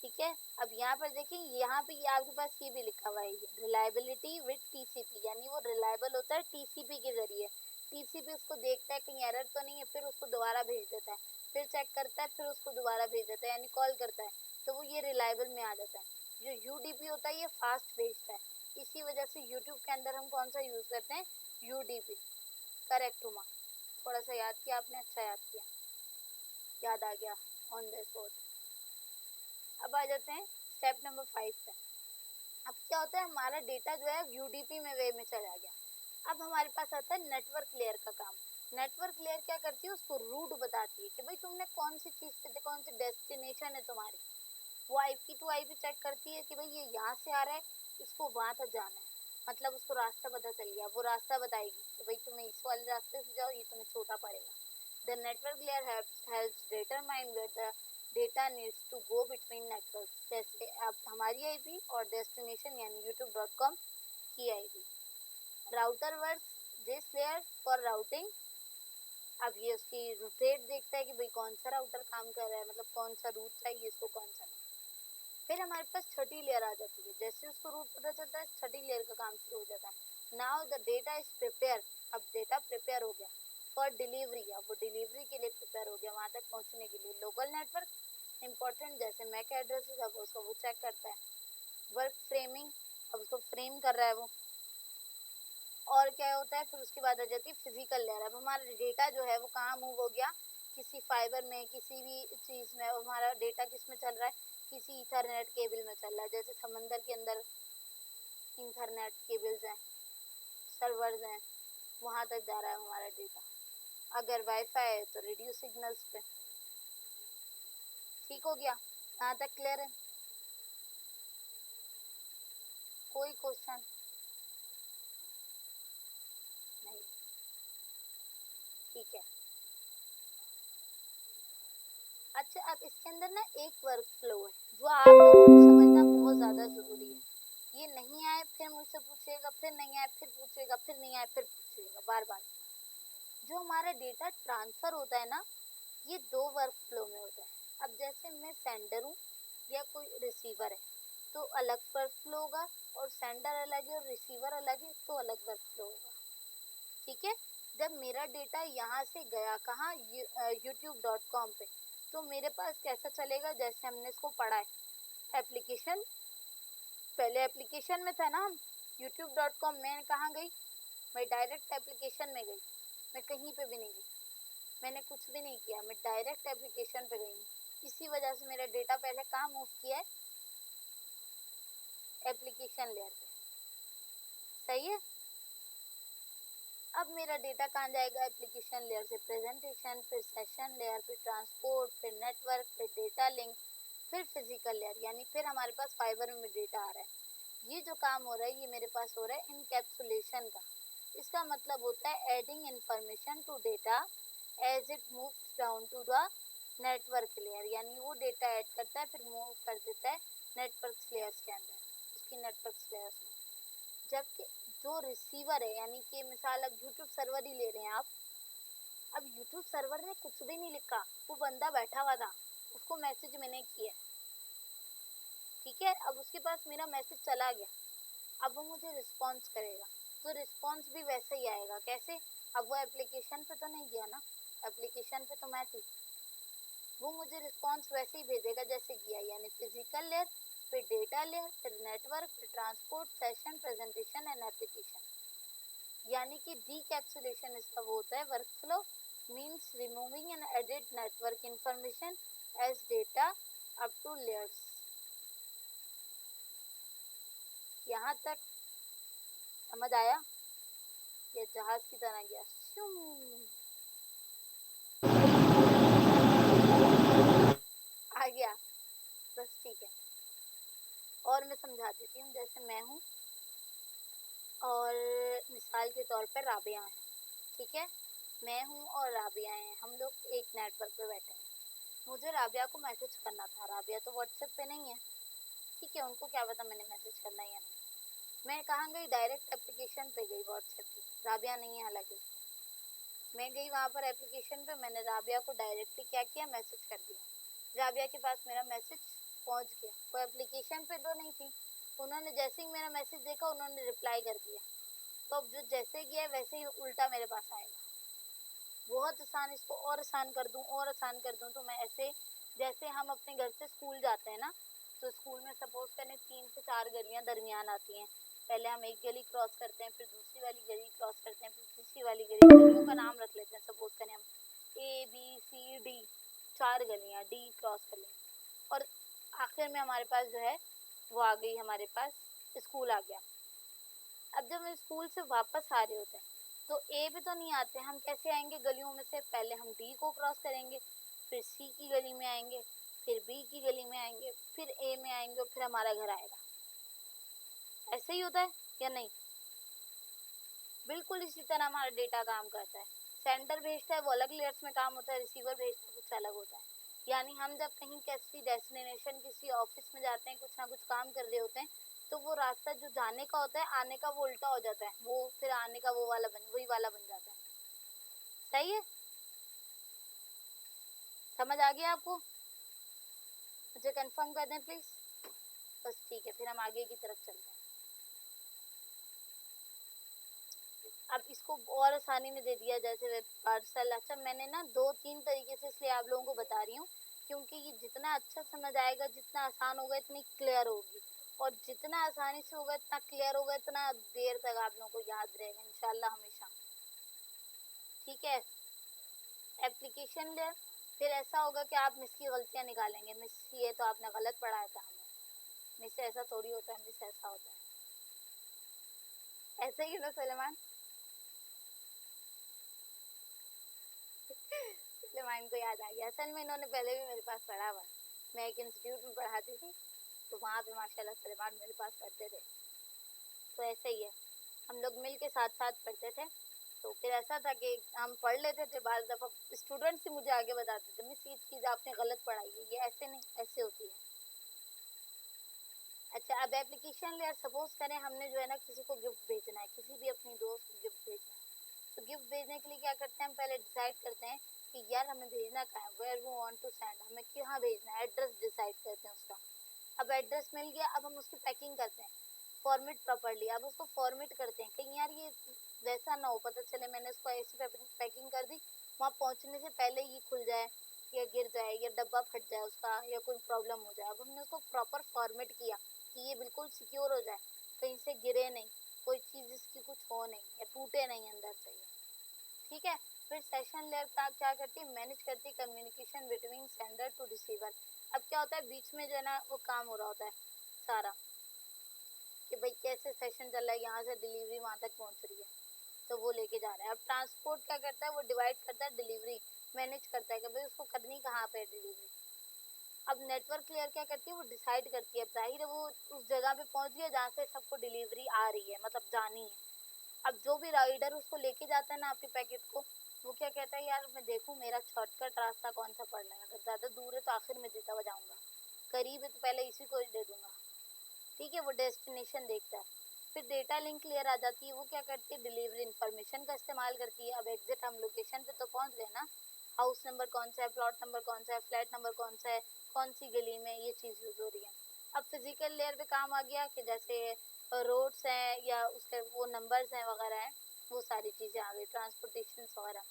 ठीक है। अब यहाँ पर देखिए, यहाँ पे ये आपके पास ये भी लिखा हुआ है रिलायबिलिटी विद टीसीपी, यानी वो रिलायबल होता है टीसीपी के जरिए। टीसीपी उसको देखता है कहीं एरर तो नहीं है, फिर उसको दोबारा भेज देता है, फिर चेक करता है, फिर उसको दोबारा भेज देता है, यानी कॉल करता है, तो वो ये रिलायबल में आ जाता है। जो यूडीपी होता है ये फास्ट भेजता है, इसी वजह से यूट्यूब के अंदर हम कौन सा यूज करते हैं, यूडीपी। करेक्ट हुआ, थोड़ा सा याद किया आपने, अच्छा याद किया, याद आ गया ऑन द स्पॉट। अब आ जाते हैं स्टेप नंबर 5 पे। अब क्या होता है, हमारा डेटा जो है यूडीपी में वे में चला गया। अब हमारे पास आता है नेटवर्क लेयर का काम। नेटवर्क लेयर क्या करती है, उसको रूट बताती है कि भाई तुमने कौन सी चीज पे, कौन सी डेस्टिनेशन है तुम्हारी। वो आईपी टू आईपी चेक करती है कि भाई ये यहाँ से आ रहा है, इसको वहां तक जाना है, मतलब उसको रास्ता पता चल गया, वो रास्ता बताएगी कि भाई तुम्हें इस वाले रास्ते से जाओ, ये तुम्हें छोटा पड़ेगा। The network layer helps determine where the data needs to go between networks, जैसे अब हमारी आईपी और डेस्टिनेशन यानी youtube.com की IP. Router works this layer for routing. अब ये उसकी रूटेट देखता है कि भाई कौन सा राउटर काम कर रहा है, मतलब कौन सा रूट चाहिए इसको, कौन सा नहीं। फिर हमारे पास छठी लेयर आ जाती है, जैसे उसको रूट पता चलता है छठी लेयर का काम शुरू हो जाता है। Now the data is prepare, अब डेटा प्रिपेयर हो गया फॉर डिलीवरी, अब वो डिलीवरी के लिए प्रिपेयर हो गया, वहां तक पहुंचने के लिए। लोकल नेटवर्क इंपॉर्टेंट, जैसे मैक एड्रेसेस, अब उसको वो चेक करता है। वर्क फ्रेमिंग, अब उसको फ्रेम कर रहा है वो। और क्या होता है, फिर उसके बाद आ जाती है फिजिकल लेयर। अब हमारा डेटा जो है वो कहाँ मूव हो गया, किसी फाइबर में, किसी भी चीज में। अब हमारा डेटा किस में चल रहा है, किसी इथरनेट केबल में चल रहा है, जैसे समंदर के अंदर इंटरनेट केबल्स हैं, सर्वर्स हैं, वहां तक जा रहा है हमारा डेटा। अगर वाईफाई है तो रेडियो सिग्नल्स पे। ठीक हो गया, यहाँ तक क्लियर है, कोई क्वेश्चन नहीं, ठीक है। अच्छा, अब इसके अंदर ना एक वर्क फ्लो है जो आप लोगों को समझना बहुत ज्यादा जरूरी है। ये नहीं आए फिर मुझसे पूछिएगा, फिर नहीं आए फिर पूछिएगा, फिर नहीं आए फिर पूछिएगा, बार बार। जो हमारा डेटा ट्रांसफर होता है ना, ये दो वर्क फ्लो में होता है। अब जैसे मैं सेंडर हूँ या कोई रिसीवर है तो अलग वर्क फ्लो होगा, और सेंडर अलग है और रिसीवर अलग है तो अलग वर्क फ्लो होगा। ठीक है, जब मेरा डेटा यहाँ से गया कहाँ, youtube.com पे, तो मेरे पास कैसा चलेगा, जैसे हमने इसको पढ़ा है एप्लीकेशन, पहले एप्लीकेशन में था ना हम, youtube.com, मैं कहाँ गई, मैं डायरेक्ट एप्लीकेशन में गई, मैं कहीं पे भी नहीं गई, मैंने कुछ भी नहीं किया, मैं डायरेक्ट एप्लीकेशन पे गई। इसी वजह से मेरा डेटा पहले कहाँ मूव किया है, एप्लीकेशन लेयर पे। सही है। अब मेरा डेटा कहाँ जाएगा, एप्लीकेशन लेयर से प्रेजेंटेशन, फिर सेशन लेयर, फिर ट्रांसपोर्ट, फिर नेटवर्क, फिर डेटा लिंक, फिर फिजिकल लेयर, यानी फिर हमारे पास फाइबर में डेटा आ रहा है। ये जो काम हो रहा है ये मेरे पास हो रहा है इनकैप्सुलेशन का। इसका मतलब होता है adding information to data as it moves down to the network layer, यानी वो डेटा ऐड करता है फिर मूव कर देता है नेटवर्क लेयर्स के अंदर, उसकी नेटवर्क लेयर्स में। जबकि जो रिसीवर है, यानी कि मिसाल अब यूट्यूब सर्वर ही ले रहे हैं आप, अब यूट्यूब सर्वर ने कुछ भी नहीं लिखा, वो बंदा बैठा हुआ था, उसको मैसेज मैंने किया, ठीक है, अब उसके पास मेरा मैसेज चला गया, अब वो मुझे रिस्पॉन्स करेगा, तो रिस्पॉन्स भी वैसे ही आएगा। कैसे, अब वो एप्लीकेशन पे तो नहीं गया ना, एप्लीकेशन पे तो मैं थी, वो मुझे रिस्पॉन्स वैसे ही भेजेगा जैसे किया, यानी फिजिकल लेयर, फिर डेटा लेयर, फिर नेटवर्क, फिर transport, session, presentation and application. यानी कि डीकैप्सुलेशन इसका वो होता है work flow. means removing and edit network information as data up to layers. यहाँ तक समझ आया? ये जहाज की तरह गया, आ गया, बस ठीक है। और मैं समझा देती हूँ, जैसे मैं हूँ और मिसाल के तौर पर राबिया है, ठीक है, मैं हूँ और राबिया हैं, हम लोग एक नेटवर्क पे बैठे हैं। मुझे राबिया को मैसेज करना था, राबिया तो व्हाट्सएप पे नहीं है, ठीक है, उनको क्या पता मैंने मैसेज करना है या नहीं। मैं कहाँ गई, डायरेक्ट एप्लीकेशन पे गई व्हाट्सएप की, राबिया नहीं है हालांकि उसमें। मैं गई वहाँ पर एप्लीकेशन पे, मैंने राबिया को डायरेक्टली क्या किया, मैसेज कर दिया। राबिया के पास मेरा मैसेज पहुँच गया, वो एप्लीकेशन पे तो नहीं थी, उन्होंने जैसे ही मेरा मैसेज देखा उन्होंने रिप्लाई कर दिया। तो अब जो जैसे किया वैसे ही उल्टा मेरे पास आएगा। बहुत आसान, इसको और आसान कर दूं और आसान कर दूं तो मैं ऐसे, जैसे हम अपने घर से स्कूल जाते हैं ना, तो स्कूल में सपोज करें 3 से 4 गलियां दरमियान आती हैं। पहले हम एक गली क्रॉस करते हैं, फिर दूसरी वाली गली क्रॉस करते हैं, फिर तीसरी वाली गली, गलियों का नाम रख लेते हैं, सपोज करें हम ABCD 4 गलियां, D क्रॉस कर लें, और आखिर में हमारे पास जो है वो आ गई, हमारे पास स्कूल आ गया। अब जब हम स्कूल से वापस आ रहे होते हैं तो ए पे तो नहीं आते, हम कैसे आएंगे गलियों में से, पहले हम डी को क्रॉस करेंगे, फिर सी की गली में आएंगे, फिर बी की गली में आएंगे, फिर ए में आएंगे और फिर हमारा घर आएगा। ऐसे ही होता है या नहीं? बिल्कुल इसी तरह हमारा डेटा काम करता है। सेंडर भेजता है वो अलग लेयर्स में काम होता है, रिसीवर भेजता है कुछ अलग होता है। यानी हम जब कहीं किसी डेस्टिनेशन, किसी ऑफिस में जाते हैं, कुछ ना कुछ काम कर रहे होते हैं, तो वो रास्ता जो जाने का होता है, आने का वो उल्टा हो जाता है, वो फिर आने का वही वाला बन जाता है। सही है? समझ आ गया आपको? मुझे कंफर्म कर दें प्लीज। बस ठीक है, फिर हम आगे की तरफ चलते हैं। अब इसको और आसानी में दे दिया, जैसे वेब पार्सल। अच्छा, मैंने ना 2-3 तरीके से इसलिए आप लोगों को बता रही हूँ, क्योंकि ये जितना अच्छा समझ आएगा, जितना आसान होगा, इतनी क्लियर होगी, और जितना आसानी से होगा, इतना क्लियर होगा, इतना देर तक आप लोगों को याद रहेगा इंशाल्लाह हमेशा। ठीक है? एप्लीकेशन लेयर, फिर ऐसा होगा कि आप मिस की गलतियाँ निकालेंगे, मिस ये तो आपने गलत पढ़ाया था हमें, मिस ऐसा थोड़ी होता है, मिस ऐसा होता है। ऐसे ही ना सलेमान? सलेमान को याद आ गया, असल में इन्होंने पहले भी मेरे पास पढ़ा हुआ, मैं एक इंस्टीट्यूट में पढ़ाती थी, तो वहाँ पे माशाल्लाह सलेमान मेरे पास पढ़ते थे। तो ऐसे ही है, हम लोग मिल के साथ साथ पढ़ते थे। तो फिर ऐसा था कि हम पढ़ लेते थे, बाद दफ़ा स्टूडेंट्स ही मुझे आगे बताते थे, मिस ये चीज़ आपने गलत पढ़ाई है, ये ऐसे नहीं, ऐसे होती है। अच्छा, अब एप्लीकेशन लेयर, सपोज करें हमने जो है ना किसी को गिफ्ट भेजना है, किसी भी अपनी दोस्त को गिफ्ट भेजना है, तो गिफ्ट भेजने के लिए क्या करते हैं, हम पहले डिसाइड करते हैं कि यार हमें भेजना कहाँ है, where we want to send, हमें कहाँ भेजना है, एड्रेस डिसाइड करते हैं उसका। अब एड्रेस मिल गया, अब हम उसकी पैकिंग करते हैं, फॉर्मेट प्रॉपर्ली, अब उसको फॉर्मेट करते हैं, कहीं यार ये वैसा ना हो, पता चले मैंने उसको ऐसी पैकिंग कर दी, वहाँ पहुँचने से पहले ये खुल जाए या गिर जाए या डब्बा फट जाए उसका या कोई प्रॉब्लम हो जाए। अब हमने उसको प्रॉपर फॉर्मेट किया कि ये बिल्कुल सिक्योर हो जाए, कहीं से गिरे नहीं, कोई चीज़ इसकी कुछ हो नहीं या टूटे नहीं अंदर से ये। ठीक है? फिर सेशन लेयर का क्या करती है, मैनेज करती है communication between sender to receiver. अब क्या होता है, बीच में जो है ना वो काम हो रहा होता है सारा, कि भाई कैसे सेशन चल रहा है, यहाँ से डिलीवरी वहाँ तक पहुँच रही है, तो वो लेके जा रहा है। अब ट्रांसपोर्ट क्या करता है, वो डिवाइड करता है डिलीवरी, मैनेज करता है कि भाई उसको करनी कहाँ पे है डिलीवरी। अब नेटवर्क लेयर क्या करती है, वो डिसाइड करती है, जाहिर है वो उस जगह पे पहुंच गया जहाँ से सबको डिलीवरी आ रही है, मतलब जानी है। अब जो भी राइडर उसको लेके जाता है ना आपके पैकेट को, वो क्या कहता है, यार मैं देखूँ मेरा शॉर्टकट रास्ता कौन सा पड़ रहा है, अगर ज़्यादा दूर है तो आखिर में देता हुआ जाऊँगा, करीब है तो पहले इसी को ही दे दूँगा। ठीक है? वो डेस्टिनेशन देखता है। फिर डेटा लिंक लेयर आ जाती है, वो क्या करती है, डिलीवरी इन्फॉर्मेशन का इस्तेमाल करती है। अब एग्जिट, हम लोकेशन पे तो पहुंच गए ना, हाउस नंबर कौन सा है, प्लॉट नंबर कौन सा है, फ्लैट नंबर कौन सा है, कौन सी गली में, ये चीज़ यूज हो रही है। अब फिजिकल लेयर पे काम आ गया कि जैसे रोड्स हैं या उसके वो नंबर्स हैं वगैरह हैं, वो सारी चीज़ें आ गई, ट्रांसपोर्टेशन वगैरह।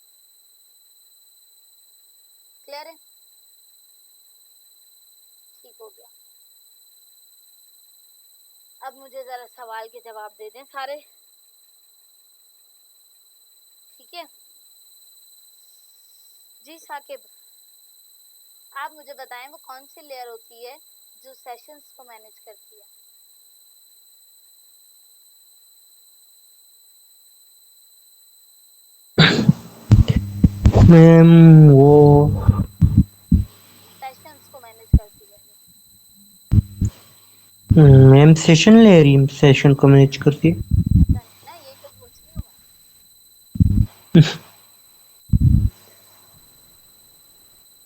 क्लियर है? ठीक हो गया। अब मुझे ज़रा सवाल के जवाब दे दें सारे। ठीक है? जी साकिब, आप मुझे बताएं वो कौन सी लेयर होती है जो सेशंस को मैनेज करती है? मैम वो सेशंस को मैनेज करती है मैम सेशन ले रही है, सेशन को मैनेज करती है। पता नहीं ना, यही तो पूछ रही हूँ मैं।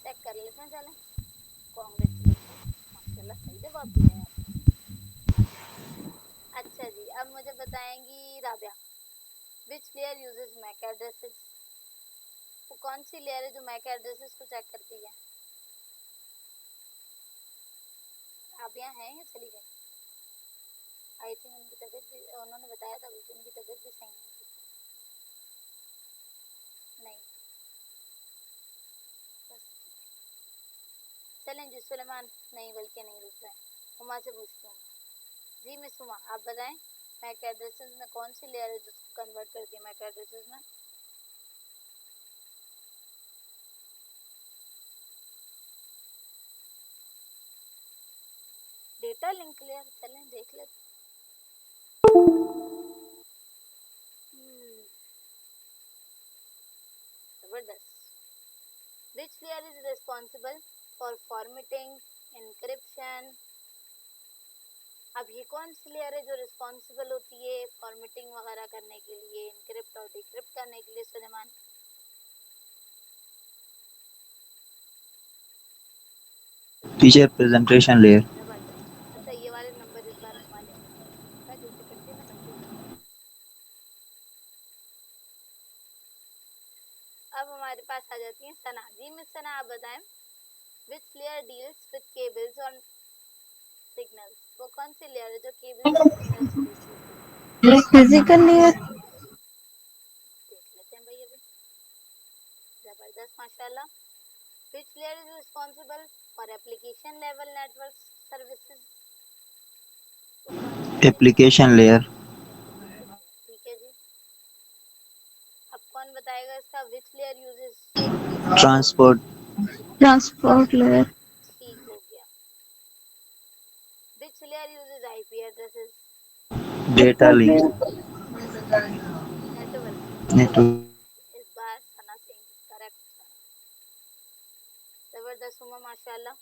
चेक कर लेते हैं, चलें। कॉन्ग्रेचुलेशन, माशाल्लाह सही जवाब दिया है आपने। अच्छा जी, अब मुझे बताएंगी Rabia, which layer uses MAC addresses? वो कौन सी लेयर है जो मैक एड्रेसेस को चेक करती है? राबिया हैं या चली गई? आई थिंक उनकी तबीयत भी, उन्होंने बताया था कि उनकी तबीयत भी सही नहीं थी। नहीं, बस चलें जी। सुलेमान नहीं, बल्कि नहीं, रुक जाए, हुमा से पूछती हूँ। जी मिस हुमा, आप बताएं मैक एड्रेसेस में कौन सी लेयर है जिसको कन्वर्ट करती है मैक एड्रेसेस में? डेटा लिंक लेयर, चलें देख लेते। जबरदस्त। Which layer is responsible for formatting, encryption? अब ये कौन सी लेयर है जो रिस्पॉन्सिबल होती है फॉर्मेटिंग वगैरह करने के लिए, इनक्रिप्ट और डिक्रिप्ट करने के लिए? Suleman, teacher presentation layer. जबरदस्त। अच्छा, ये वाले नंबर इस बार हुआ ने देखा जैसे करती है ना, कंटिन्यू। अब हमारे पास आ जाती है सना जी। मिस सना, आप बताएं which layer deals with cables और सिग्नल्स? वो कौन सी लेयर है जो केबल्स और सिग्नल्स से डील करती है? Physical layer. देख लेते हैं भाई अभी। जबरदस्त, माशाल्लाह। Which layer is responsible for application level network services? वो कौन सी लेयर है? Application layer. एप्लीकेशन लेयर, ठीक है जी। अब कौन बताएगा इसका? विच layer uses transport? Transport. Transport layer. ठीक हो गया। विच layer uses IP addresses? Data network link. Layer. Network. Network. इस बार सना सिंह करेक्ट। सना, जबरदस्त हुआ माशाल्लाह।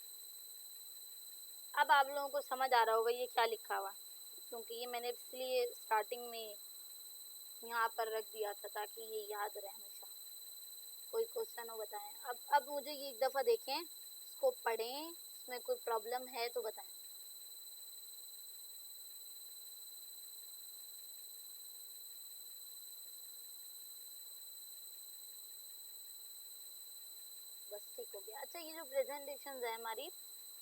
अब आप लोगों को समझ आ रहा होगा ये क्या लिखा हुआ, क्योंकि ये मैंने इसलिए स्टार्टिंग में यहाँ पर रख दिया था ताकि ये याद रहे हमेशा। कोई क्वेश्चन हो बताएं। अब मुझे ये एक दफ़ा देखें, इसको पढ़ें, इसमें कोई प्रॉब्लम है तो बताएं। बस ठीक हो गया। अच्छा, ये जो प्रेजेंटेशन है हमारी,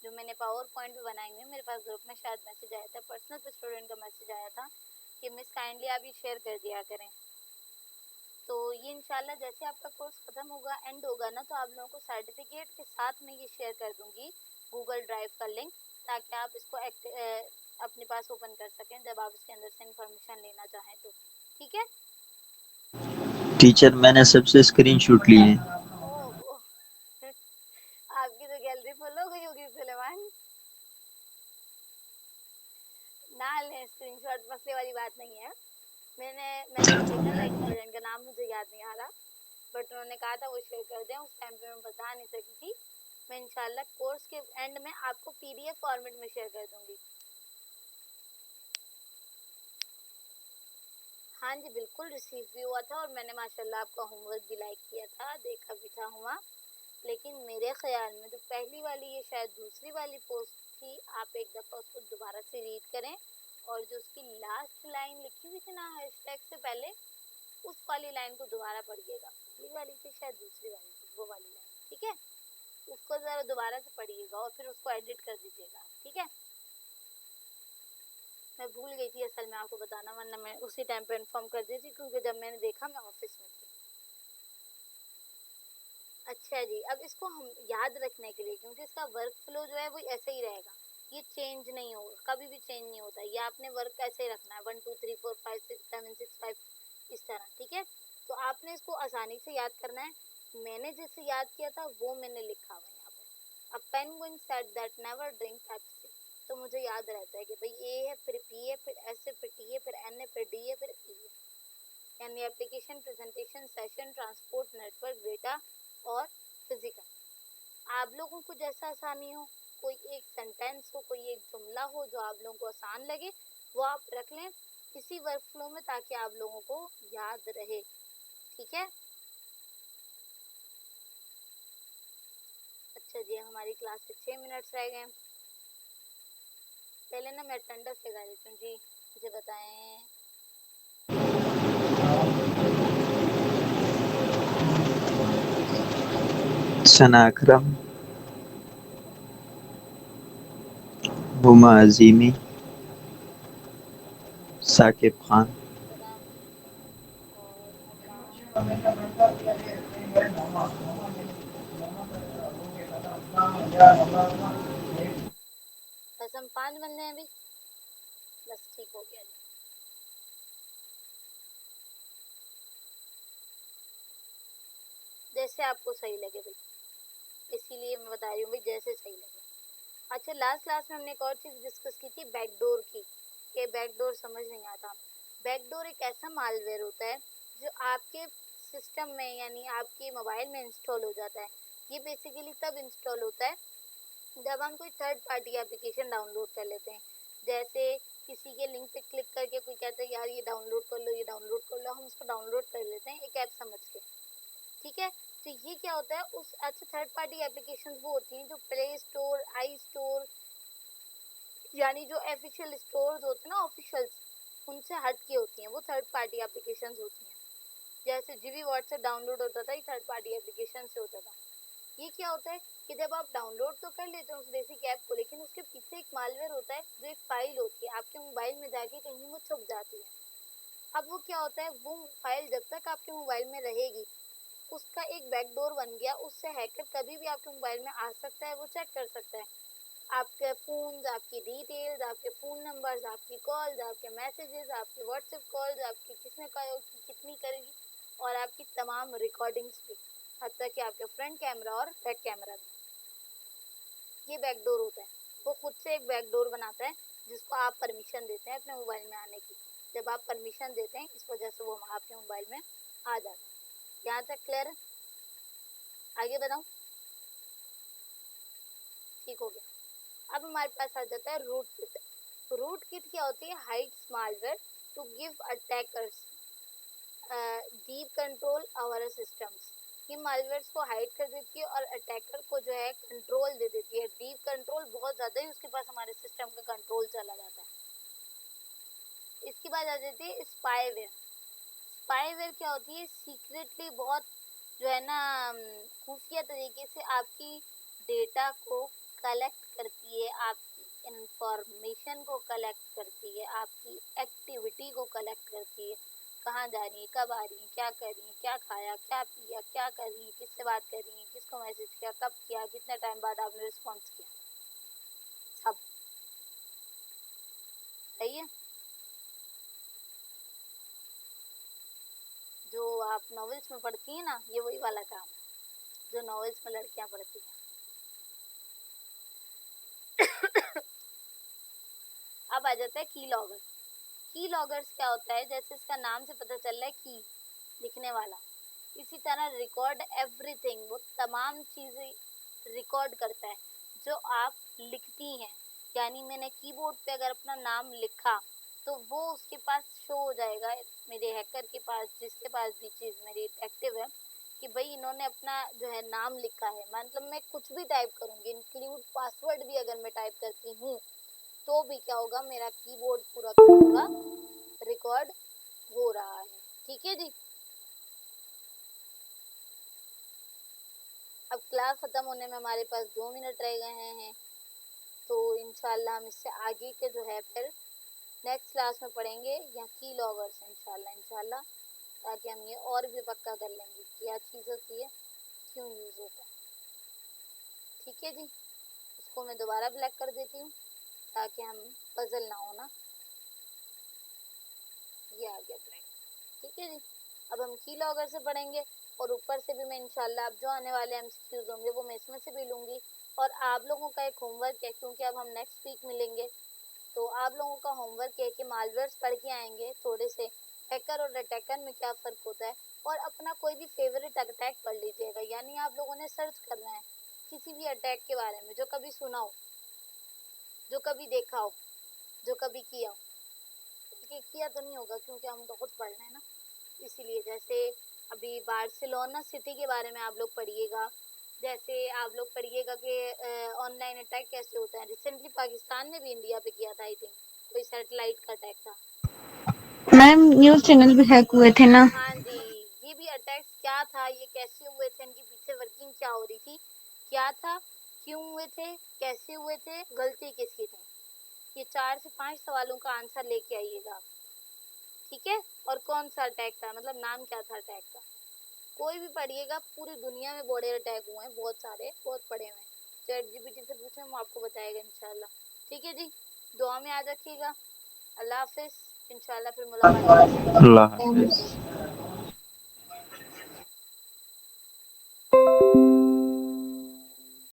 जो मैंने पावर पॉइंट भी बनाई हुई, मेरे पास ग्रुप में शायद मैसेज आया था, पर्सनल पे स्टूडेंट का मैसेज आया था कि मिस काइंडली आप ये शेयर कर दिया करें। तो ये इंशाल्लाह जैसे आपका कोर्स ख़त्म होगा, एंड होगा ना, तो आप लोगों को सर्टिफिकेट के साथ में ये शेयर कर दूंगी गूगल ड्राइव का लिंक, ताकि आप इसको अपने पास ओपन कर सकें जब आप इसके अंदर से इंफॉर्मेशन लेना चाहें तो। ठीक है टीचर मैंने सबसे स्क्रीनशॉट लिए हैं। ओह आपकी तो गैलरी फुल हो गई होगी सुलेमान। ना लें स्क्रीनशॉट, मसले वाली बात नहीं है। मैंने मैसेज देखा था एक स्टूडेंट का, नाम मुझे याद नहीं आ रहा, बट उन्होंने कहा था वो शेयर कर दें। उस टाइम पे मैं बता नहीं सकी थी। मैं इंशाल्लाह कोर्स के एंड में आपको पीडीएफ फॉर्मेट में शेयर कर दूंगी। हाँ जी, बिल्कुल रिसीव भी हुआ था, और मैंने माशाल्लाह आपका होमवर्क भी लाइक किया था, देखा भी था हुआ। लेकिन मेरे ख्याल में जो पहली वाली, ये शायद दूसरी वाली पोस्ट थी, आप एक दफ़ा उसको दोबारा से रीड करें, और जो उसकी लास्ट लाइन लिखी हुई थी ना हैशटैग से पहले, उस वाली लाइन को दोबारा पढ़िएगा। पहली वाली थी शायद, दूसरी वाली थी, वो वाली लाइन, ठीक है? उसको ज़रा दोबारा से पढ़िएगा और फिर उसको एडिट कर दीजिएगा, ठीक है? मैं भूल गई थी असल में आपको बताना, वरना मैं उसी टाइम पे इन्फॉर्म कर दी थी, क्योंकि जब मैंने देखा मैं ऑफिस में थी। अच्छा जी, अब इसको हम याद रखने के लिए, क्योंकि इसका वर्क फ्लो जो है वो ऐसे ही रहेगा, ये चेंज नहीं होगा, कभी भी चेंज नहीं होता। ये आपने वर्क ऐसे ही रखना है, 1 2 3 4 5 6 7 6 5, इस तरह, ठीक है? तो आपने इसको आसानी से याद करना है। मैंने जैसे याद किया था वो मैंने लिखा हुआ है यहाँ पर। अब penguin said that never drink Pepsi, तो मुझे याद रहता है कि भाई ए है, फिर पी है, फिर एस है, फिर टी है, फिर एन है, फिर डी है, फिर ई है। यानी application, presentation, session, transport, network, data और फिजिकल। आप लोगों को जैसा आसानी हो, कोई एक सेंटेंस हो, कोई एक जुमला हो जो आप लोगों को आसान लगे, वो आप रख लें इसी वर्क फ्लो में, ताकि आप लोगों को याद रहे। ठीक है, अच्छा जी, हमारी क्लास के 6 मिनट्स रह गए। पहले ना मैं अटेंडेंस लगा देती हूँ जी, मुझे बताएं। सना अकरम, हुमा अजीमी, साकिब खान। सना और हुमा। बस हम 5 बंदे हैं अभी, बस ठीक हो गया जी। जैसे आपको सही लगे भाई, इसीलिए मैं बता रही हूँ भाई, जैसे सही लगे। अच्छा, लास्ट क्लास में हमने एक और चीज़ डिस्कस की थी, बैकडोर की। ये बैकडोर समझ नहीं आता। बैकडोर एक ऐसा मालवेयर होता है जो आपके सिस्टम में यानी आपके मोबाइल में इंस्टॉल हो जाता है। ये बेसिकली तब इंस्टॉल होता है जब हम कोई थर्ड पार्टी एप्लीकेशन डाउनलोड कर लेते हैं। जैसे किसी के लिंक पे क्लिक करके कोई कहता है यार ये डाउनलोड कर लो, ये डाउनलोड कर लो, हम उसको डाउनलोड कर लेते हैं एक ऐप समझ के। ठीक है, तो ये क्या होता है, उस अच्छा थर्ड पार्टी एप्लीकेशन वो होती हैं जो प्ले स्टोर, आई स्टोर, यानी जो ऑफिशियल स्टोर्स होते हैं ना, ऑफिशियल, उनसे हट के होती हैं, वो थर्ड पार्टी एप्लीकेशंस होती हैं। जैसे जीबी व्हाट्सएप डाउनलोड होता था, ये थर्ड पार्टी एप्लीकेशन से होता था। ये क्या होता है कि जब आप डाउनलोड तो कर लेते हो उस बेसिक ऐप को, लेकिन उसके पीछे एक मालवेयर होता है जो एक फाइल होती है आपके मोबाइल में जाके कहीं वो छुप जाती है। अब वो क्या होता है, वो फाइल जब तक आपके मोबाइल में रहेगी, उसका एक बैकडोर बन गया, उससे हैकर कभी भी आपके मोबाइल में आ सकता है, वो चेक कर सकता है आपके फोन, आपकी डिटेल्स, आपके फ़ोन नंबर्स, आपकी कॉल्स, आपके मैसेजेस, आपके व्हाट्सएप कॉल्स, आपकी किसने कितनी करेगी, और आपकी तमाम रिकॉर्डिंग्स भी, हत्ता कि आपके फ्रंट कैमरा और बैक कैमरा भी। ये बैकडोर होता है, वो खुद से एक बैकडोर बनाता है जिसको आप परमिशन देते हैं अपने मोबाइल में आने की। जब आप परमिशन देते हैं, इस वजह से वो आपके मोबाइल में आ जाता है। यहाँ तक क्लियर है? आगे बताऊँ? ठीक हो गया। अब हमारे पास आ जाता है रूट किट। रूट किट क्या होती है, hides malware to give attackers deep control over systems. ये मालवेयर्स को हाइड कर देती है और अटैकर को जो है कंट्रोल दे देती है, डीप कंट्रोल, बहुत ज़्यादा ही उसके पास हमारे सिस्टम का कंट्रोल चला जाता है। इसके बाद आ जाती है स्पाईवेयर। स्पाईवेयर क्या होती है, सीक्रेटली बहुत जो है ना खुफिया तरीके से आपकी डेटा को कलेक्ट करती है, आपकी इंफॉर्मेशन को कलेक्ट करती है, आपकी एक्टिविटी को कलेक्ट करती है, कहाँ जा रही है, कब आ रही है, क्या कर रही है, क्या खाया, क्या पिया, क्या कर रही है, किससे बात कर रही है, किसको मैसेज किया, कब किया, कितने टाइम बाद आपने रिस्पॉन्स किया, सब सही है। जो आप नॉवेल्स में पढ़ती हैं ना, ये वही वाला काम है जो नॉवेल्स में लड़कियां पढ़ती हैं। अब आ जाता है की लॉगर। की लॉगर्स क्या होता है, जैसे इसका नाम से पता चल रहा है की लिखने वाला, इसी तरह रिकॉर्ड एवरीथिंग, वो तमाम चीज़ें रिकॉर्ड करता है जो आप लिखती हैं। यानी मैंने कीबोर्ड पे अगर अपना नाम लिखा तो वो उसके पास शो हो जाएगा, मेरे हैकर के पास, जिसके पास भी चीज़ मेरी एक्टिव है, कि भाई इन्होंने अपना जो है नाम लिखा है। मतलब मैं कुछ भी टाइप करूँगी, इंक्लूड पासवर्ड भी अगर मैं टाइप करती हूँ, तो भी क्या होगा, मेरा कीबोर्ड पूरा का पूरा रिकॉर्ड हो रहा है। ठीक है जी। अब क्लास ख़त्म होने में हमारे पास 2 मिनट रह गए हैं, तो इंशाल्लाह हम इससे आगे के जो है फिर नेक्स्ट क्लास में पढ़ेंगे या की लॉगर्स, इंशाल्लाह, ताकि हम ये और भी पक्का कर लेंगे क्या चीज़ होती है, क्यों यूज़ होता है। ठीक है जी, इसको मैं दोबारा ब्लैक कर देती हूँ ताकि हम पजल ना हो ना। ये आ गया ब्लैक। ठीक है जी, अब हम की लॉगर से पढ़ेंगे, और ऊपर से भी मैं इंशाल्लाह अब जो आने वाले एमसीक्यूज होंगे वो मैं इसमें से भी लूँगी। और आप लोगों का एक होमवर्क है, क्योंकि अब हम नेक्स्ट वीक मिलेंगे, तो आप लोगों का होमवर्क है कि मालवेयर्स पढ़ के आएंगे थोड़े से, हैकर और अटैकर में क्या फ़र्क होता है, और अपना कोई भी फेवरेट अटैक पढ़ लीजिएगा। यानी आप लोगों ने सर्च करना है किसी भी अटैक के बारे में जो कभी सुना हो, जो कभी देखा हो, जो कभी किया हो। किया तो नहीं होगा क्योंकि हम तो खुद पढ़ रहे हैं ना, इसीलिए। जैसे अभी बार्सिलोना सिटी के बारे में आप लोग पढ़िएगा, जैसे आप लोग पढ़िएगा कि ऑनलाइन अटैक कैसे होता है। रिसेंटली पाकिस्तान ने भी इंडिया पे किया था, आई थिंक कोई सैटेलाइट का अटैक था। मैम न्यूज़ चैनल भी हैक हुए थे ना। हाँ जी, ये भी अटैक्स क्या था, ये कैसे हुए थे, इनके पीछे वर्किंग क्या हो रही थी, क्या था, क्यों हुए थे, कैसे हुए थे, गलती किसकी थी, ये 4 से 5 सवालों का आंसर लेके आइएगा, ठीक है। और कौन सा अटैक था, मतलब नाम क्या था अटैक का, कोई भी पढ़िएगा। पूरी दुनिया में बड़े अटैक हुए हैं, बहुत सारे, बहुत पड़े हुए हैं। ChatGPT से पूछे, वो आपको बताएगा इंशाल्लाह। ठीक है जी, दुआ में याद रखिएगा। अल्लाह हाफिज, इंशाल्लाह फिर मुलाकात होगी। अल्लाह हाफिज।